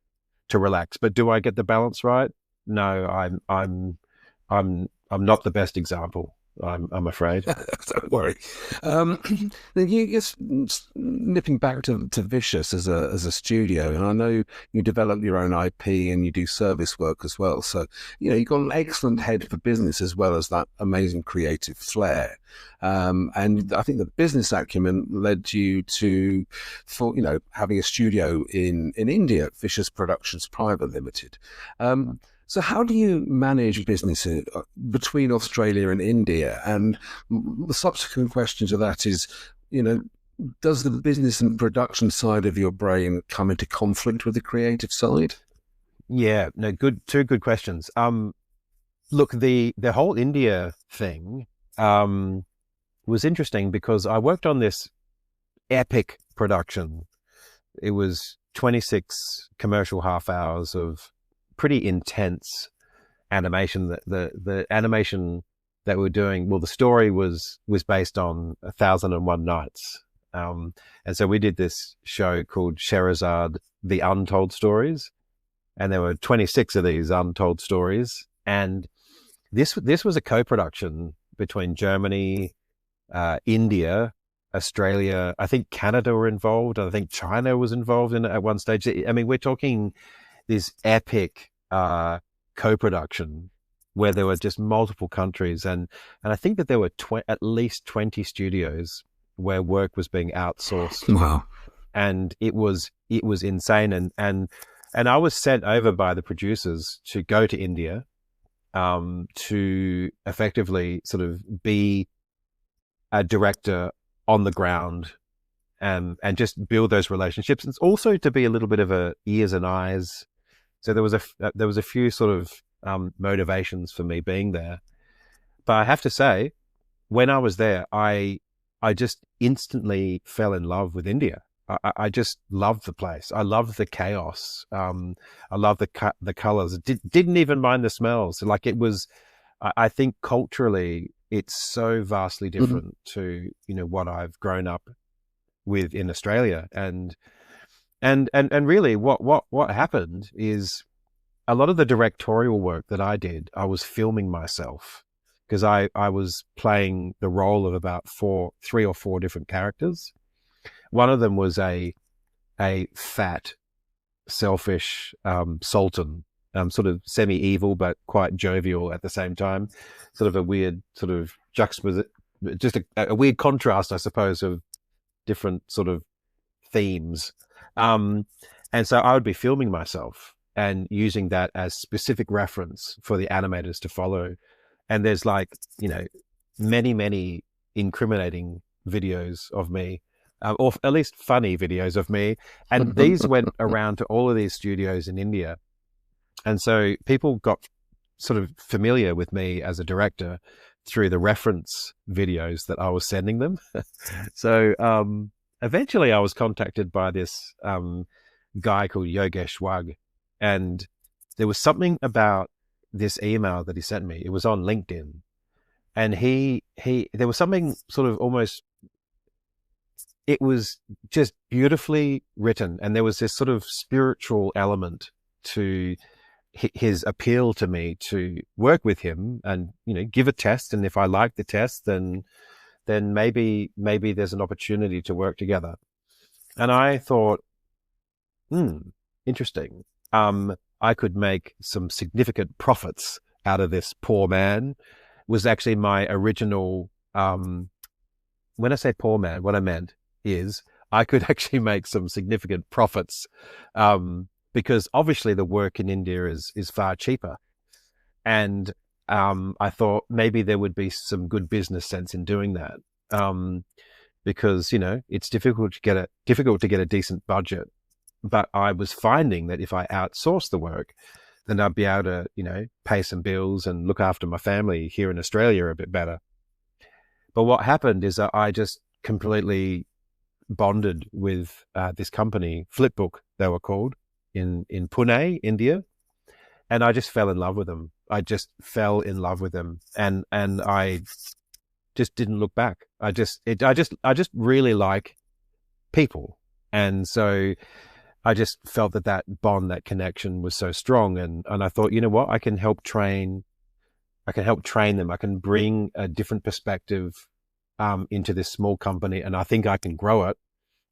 to relax. But do I get the balance right? No, I'm not the best example. I'm afraid. Don't worry. You just nipping back to Vishus as a studio, and I know you develop your own IP and you do service work as well. So you've got an excellent head for business as well as that amazing creative flair. And I think the business acumen led you to, having a studio in India, Vishus Productions Private Limited. So how do you manage business between Australia and India? And the subsequent question to that is, does the business and production side of your brain come into conflict with the creative side? Yeah, no, two good questions. Look, the whole India thing was interesting because I worked on this epic production. It was 26 commercial half hours of pretty intense animation. The animation that we were doing, well, the story was based on 1001 Nights, and so we did this show called Scheherazade: The Untold Stories, and there were 26 of these untold stories, and this was a co-production between Germany, India, Australia. I think Canada were involved. I think China was involved in it at one stage. I mean, we're talking this epic co-production where there were just multiple countries, and I think that there were at least 20 studios where work was being outsourced. Wow. And it was insane. And I was sent over by the producers to go to India, to effectively sort of be a director on the ground, and just build those relationships. And also to be a little bit of a ears and eyes. So there was a few sort of motivations for me being there. But I have to say, when I was there, I just instantly fell in love with India. I just loved the place. I loved the chaos. I loved the colors. Didn't even mind the smells. Like, it was, I think culturally, it's so vastly different to, what I've grown up with in Australia. And really what happened is, a lot of the directorial work that I did, I was filming myself, because I was playing the role of about 3 or 4 different characters. One of them was a fat, selfish sultan, sort of semi-evil but quite jovial at the same time. Sort of a weird sort of juxtaposition, just a weird contrast, I suppose, of different sort of themes. And so I would be filming myself and using that as specific reference for the animators to follow. And there's many, many incriminating videos of me, or at least funny videos of me. And these went around to all of these studios in India. And so people got sort of familiar with me as a director through the reference videos that I was sending them. So eventually I was contacted by this guy called Yogesh Wag. And there was something about this email that he sent me. It was on LinkedIn. And there was something sort of almost, it was just beautifully written. And there was this sort of spiritual element to his appeal to me to work with him and, give a test. And if I like the test, then maybe there's an opportunity to work together. And I thought, interesting. I could make some significant profits out of this poor man. Was actually my original, when I say poor man, what I meant is I could actually make some significant profits, because obviously the work in India is far cheaper. And I thought maybe there would be some good business sense in doing that, because, it's difficult to get a decent budget. But I was finding that if I outsourced the work, then I'd be able to, pay some bills and look after my family here in Australia a bit better. But what happened is that I just completely bonded with this company, Flipbook, they were called, in Pune, India. And I just fell in love with them. I just fell in love with them. And I just didn't look back. I just really like people. And so I just felt that bond, that connection was so strong. And I thought, you know what, I can help train them. I can bring a different perspective into this small company. And I think I can grow it.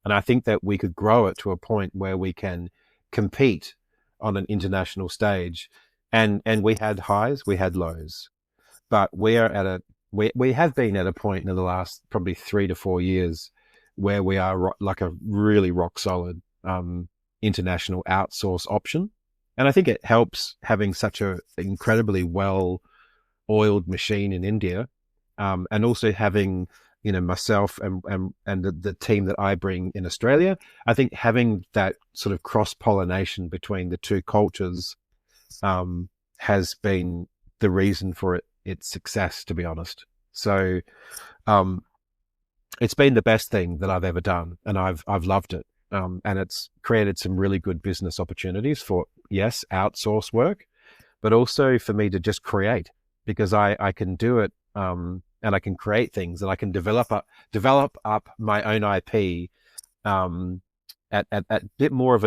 And I think that we could grow it to a point where we can compete on an international stage. And we had highs, we had lows, but we have been at a point in the last probably 3 to 4 years where we are like a really rock solid international outsource option. And I think it helps having such an incredibly well-oiled machine in India, and also having, myself and the team that I bring in Australia. I think having that sort of cross-pollination between the two cultures has been the reason for its success, to be honest. So it's been the best thing that I've ever done, and I've loved it. And it's created some really good business opportunities for, yes, outsource work, but also for me to just create, because I can do it, and I can create things, and I can develop up my own IP at a bit more of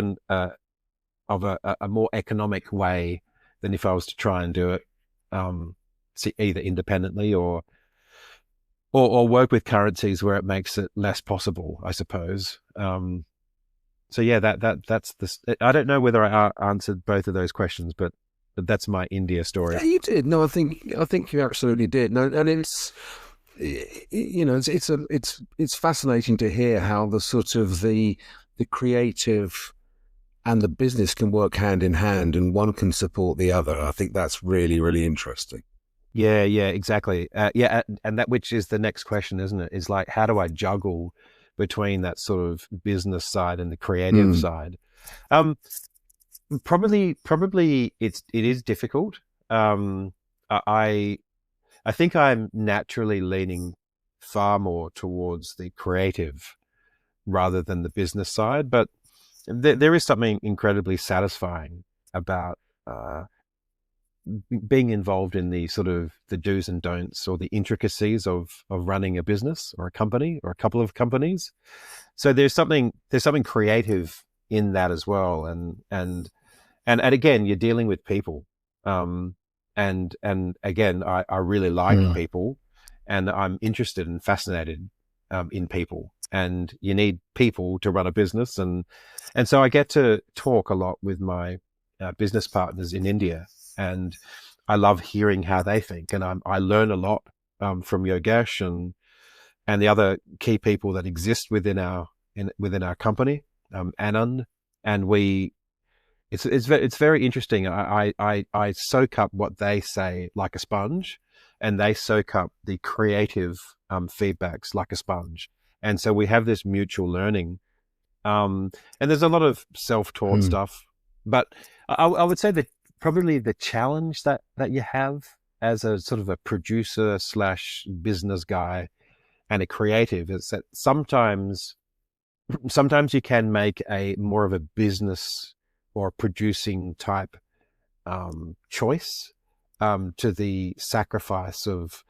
a more economic way than if I was to try and do it either independently or work with currencies where it makes it less possible, I suppose. So yeah, that's I don't know whether I answered both of those questions, but that's my India story. Yeah, you did. No, I think you absolutely did. No, and it's fascinating to hear how the sort of the creative and the business can work hand in hand, and one can support the other. I think that's really, really interesting. Yeah, exactly. And that, which is the next question, isn't it? Is like, how do I juggle between that sort of business side and the creative side? Probably it is difficult. I think I'm naturally leaning far more towards the creative rather than the business side, but there is something incredibly satisfying about being involved in the sort of the do's and don'ts or the intricacies of running a business or a company or a couple of companies. So there's something creative in that as well. And again, you're dealing with people. And again, I really like people, and I'm interested and fascinated in people, and you need people to run a business. And so I get to talk a lot with my business partners in India, and I love hearing how they think. And I learn a lot from Yogesh and the other key people that exist within our company, Anand, and it's very interesting. I soak up what they say like a sponge, and they soak up the creative feedbacks like a sponge. And so we have this mutual learning. And there's a lot of self-taught stuff, but I would say that probably the challenge that you have as a sort of a producer / business guy and a creative is that sometimes you can make a more of a business or producing type choice to the sacrifice of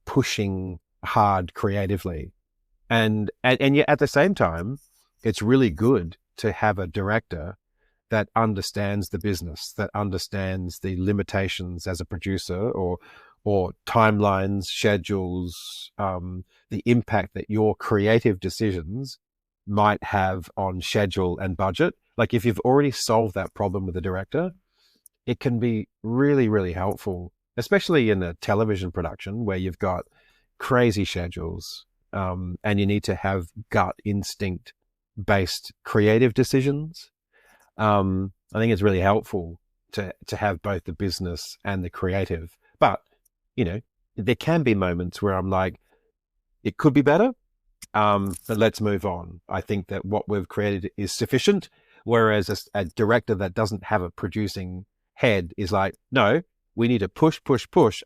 pushing hard creatively, and yet at the same time it's really good to have a director that understands the business, that understands the limitations as a producer, or timelines, schedules, the impact that your creative decisions might have on schedule and budget. Like if you've already solved that problem with the director, it can be really, really helpful, especially in a television production where you've got crazy schedules, and you need to have gut instinct based creative decisions. I think it's really helpful to have both the business and the creative. But, there can be moments where I'm like, it could be better, but let's move on. I think that what we've created is sufficient. Whereas a director that doesn't have a producing head is like, no, we need to push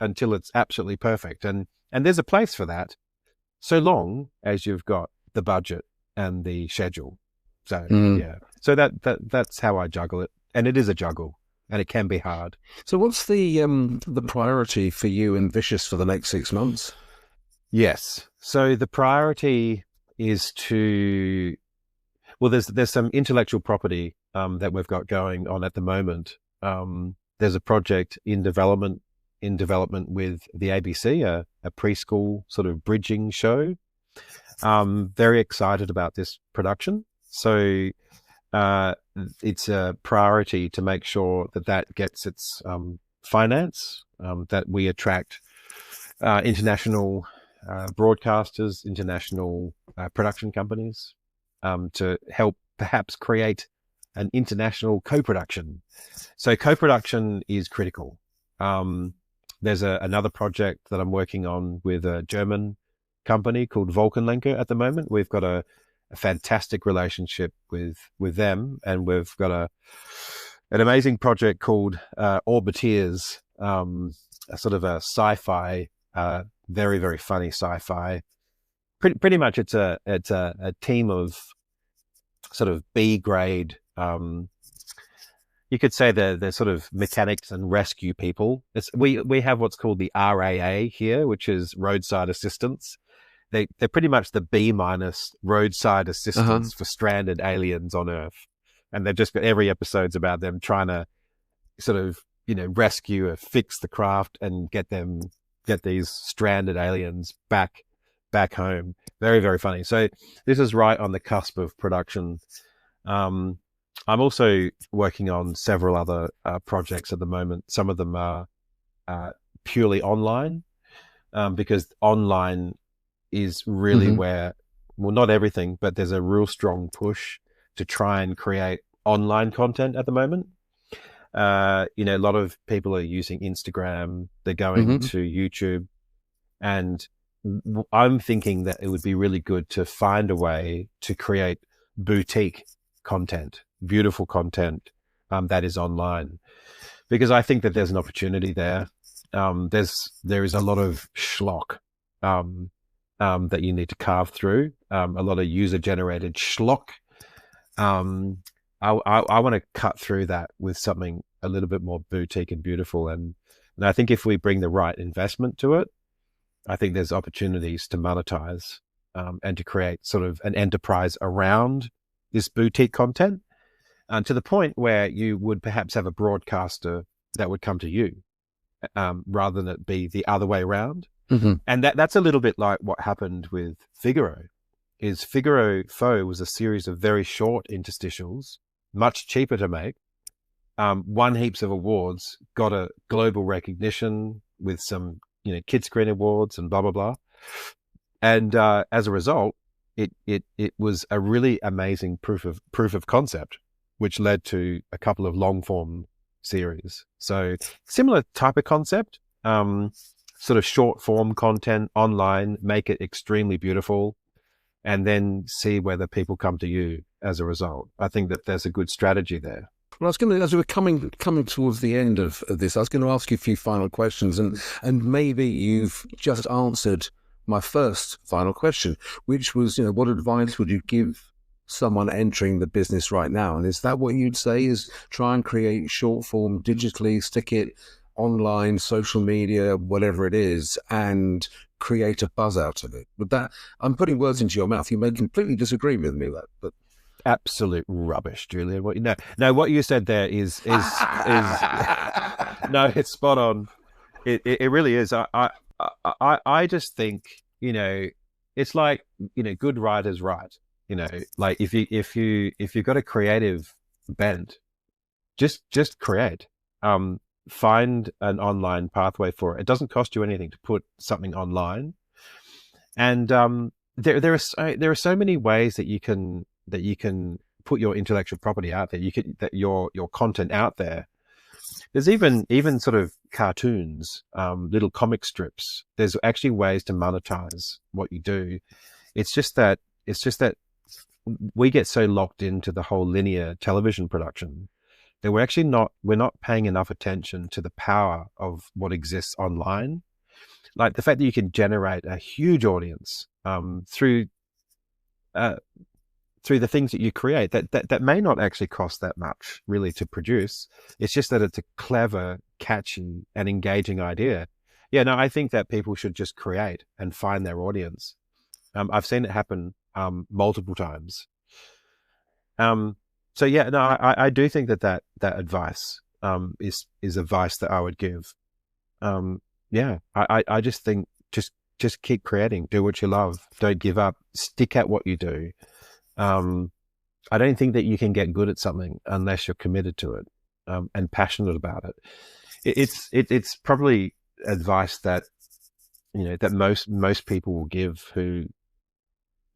until it's absolutely perfect. And there's a place for that, so long as you've got the budget and the schedule. So yeah, so that's how I juggle it, and it is a juggle, and it can be hard. So what's the priority for you and Vishus for the next 6 months? Yes, so the priority is to, well, there's some intellectual property that we've got going on at the moment. There's a project in development with the ABC, a preschool sort of bridging show. Very excited about this production. So it's a priority to make sure that gets its finance, that we attract international broadcasters, international production companies to help perhaps create an international co-production. So co-production is critical. There's another project that I'm working on with a German company called Vulcanlenker at the moment. We've got a fantastic relationship with them, and we've got an amazing project called Orbiteers, a sort of a sci-fi, very, very funny sci-fi. Pretty much it's a team of sort of B grade, you could say they're sort of mechanics and rescue people. We have what's called the RAA here, which is roadside assistance. They're pretty much the B- roadside assistance for stranded aliens on Earth. And they've just got every episode's about them trying to sort of, rescue or fix the craft and get these stranded aliens back home. Very, very funny. So this is right on the cusp of production. I'm also working on several other projects at the moment. Some of them are purely online. because online is really where, well, not everything, but there's a real strong push to try and create online content at the moment. A lot of people are using Instagram, they're going to YouTube, and I'm thinking that it would be really good to find a way to create boutique content, beautiful content that is online, because I think that there's an opportunity there. There is a lot of schlock that you need to carve through, a lot of user-generated schlock. I want to cut through that with something a little bit more boutique and beautiful. And I think if we bring the right investment to it, I think there's opportunities to monetize and to create sort of an enterprise around this boutique content, to the point where you would perhaps have a broadcaster that would come to you rather than it be the other way around. And that's a little bit like what happened with Figaro. Figaro Pho was a series of very short interstitials, much cheaper to make, won heaps of awards, got a global recognition with some Kids Screen Awards and blah blah blah, and as a result, it was a really amazing proof of concept, which led to a couple of long form series. So similar type of concept, sort of short form content online, make it extremely beautiful, and then see whether people come to you as a result. I think that there's a good strategy there. Well, as we were coming towards the end of this, I was going to ask you a few final questions, and maybe you've just answered my first final question, which was, what advice would you give someone entering the business right now? And is that what you'd say, is try and create short form digitally, stick it online, social media, whatever it is, and create a buzz out of it? But that, I'm putting words into your mouth. You may completely disagree with me, but absolute rubbish, Julian. What you said there is no, it's spot on. It really is. I just think, it's like, good writers write. Like if you've got a creative bent, just create. Find an online pathway for it. It doesn't cost you anything to put something online, and there are so many ways that you can put your intellectual property out there. Your content out there. There's even sort of cartoons, little comic strips. There's actually ways to monetize what you do. It's just that we get so locked into the whole linear television production that we're not paying enough attention to the power of what exists online. Like the fact that you can generate a huge audience through the things that you create that may not actually cost that much really to produce. It's just that it's a clever, catchy and engaging idea. Yeah, no, I think that people should just create and find their audience. I've seen it happen multiple times. So yeah, no, I do think that advice is advice that I would give. I just think just keep creating, do what you love, don't give up, stick at what you do. I don't think that you can get good at something unless you're committed to it and passionate about it. It's probably advice that that most people will give who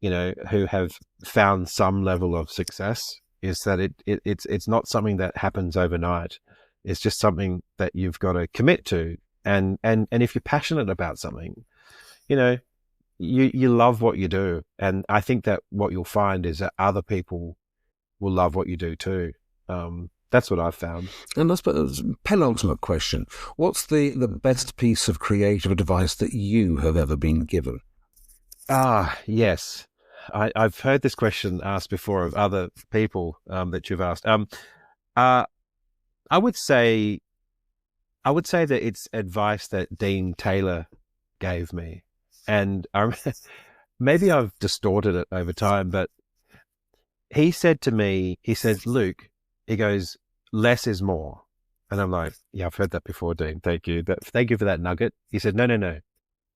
have found some level of success, is that it's not something that happens overnight. It's just something that you've got to commit to, and if you're passionate about something, you love what you do. And I think that what you'll find is that other people will love what you do too. That's what I've found. And I suppose, penultimate question, what's the best piece of creative advice that you have ever been given? Yes. I've heard this question asked before of other people that you've asked. I would say that it's advice that Dean Taylor gave me. And maybe I've distorted it over time, but he said to me, Luke, he goes, less is more. And I'm like, yeah, I've heard that before, Dean. Thank you. Thank you for that nugget. He said, no.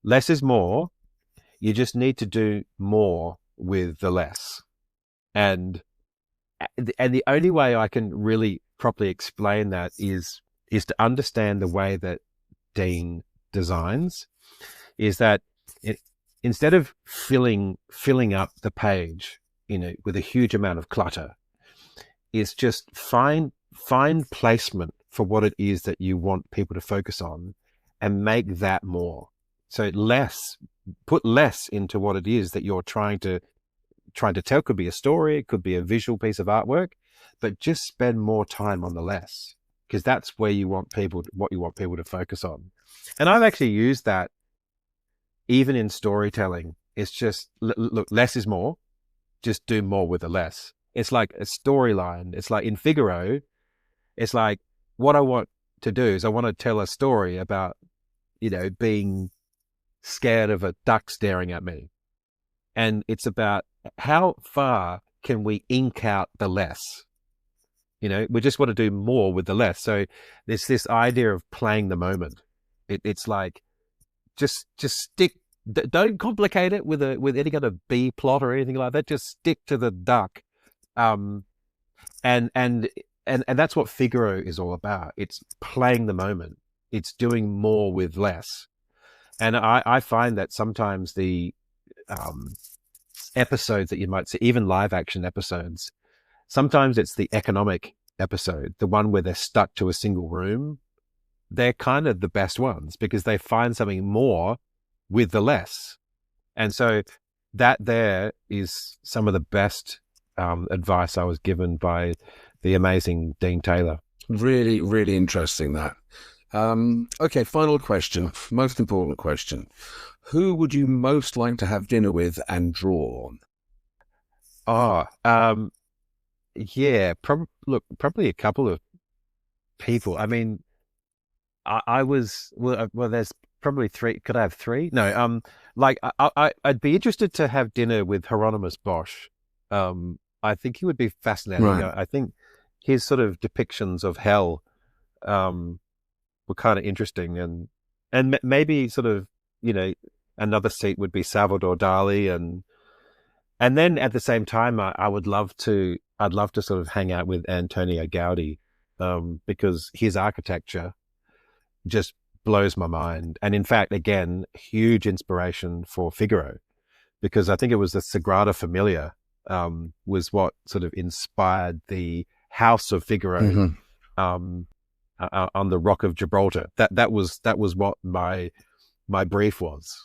Less is more. You just need to do more with the less. And the only way I can really properly explain that is to understand the way that Dean designs. is that instead of filling up the page, with a huge amount of clutter, is just find placement for what it is that you want people to focus on and make that more. So put less into what it is that you're trying to tell. Could be a story, it could be a visual piece of artwork, but just spend more time on the less, because that's where what you want people to focus on. And I've actually used that even in storytelling. It's just, look, less is more. Just do more with the less. It's like a storyline. It's like in Figaro, it's like, what I want to do is I want to tell a story about, being scared of a duck staring at me. And it's about how far can we ink out the less? We just want to do more with the less. So there's this idea of playing the moment. It's like, just stick. Don't complicate it with any kind of B plot or anything like that. Just stick to the duck. And that's what Figaro is all about. It's playing the moment. It's doing more with less. And I find that sometimes the episodes that you might see, even live action episodes, sometimes it's the economic episode, the one where they're stuck to a single room. They're kind of the best ones because they find something more with the less. And so that there is some of the best advice I was given by the amazing Dean Taylor. Really, really interesting, that. Okay, final question, most important question. Who would you most like to have dinner with and draw on? Probably a couple of people. I mean, there's probably three. Could I have three? No, I'd be interested to have dinner with Hieronymus Bosch. I think he would be fascinating. Right. I think his sort of depictions of hell were kind of interesting, and maybe sort of, another seat would be Salvador Dali, and then at the same time, I'd love to sort of hang out with Antonio Gaudi, because his architecture just blows my mind. And in fact, again, huge inspiration for Figaro, because I think it was the Sagrada Familia was what sort of inspired the House of Figaro on the Rock of Gibraltar. That was what my brief was.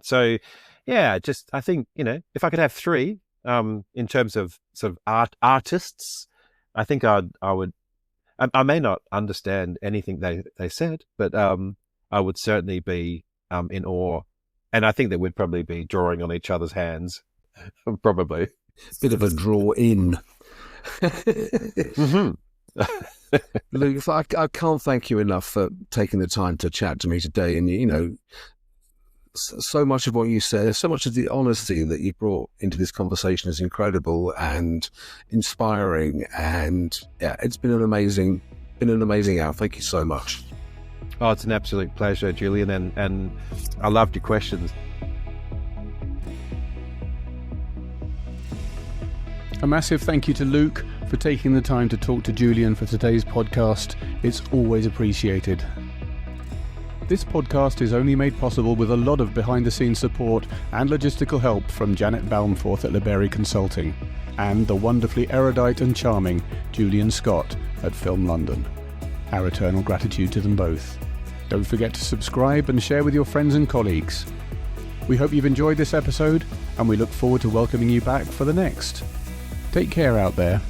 So yeah, I think, if I could have three, in terms of sort of artists, I think I would. I may not understand anything they said, but I would certainly be in awe, and I think that we'd probably be drawing on each other's hands, probably. Bit of a draw in. Luke, I can't thank you enough for taking the time to chat to me today, and so much of what you said, so much of the honesty that you brought into this conversation is incredible and inspiring. And yeah, it's been an amazing hour. Thank you so much. Oh, it's an absolute pleasure, Julian, and I loved your questions. A massive thank you to Luke for taking the time to talk to Julian for today's podcast. It's always appreciated. This podcast is only made possible with a lot of behind-the-scenes support and logistical help from Janet Balmforth at Liberry Consulting and the wonderfully erudite and charming Julian Scott at Film London. Our eternal gratitude to them both. Don't forget to subscribe and share with your friends and colleagues. We hope you've enjoyed this episode, and we look forward to welcoming you back for the next. Take care out there.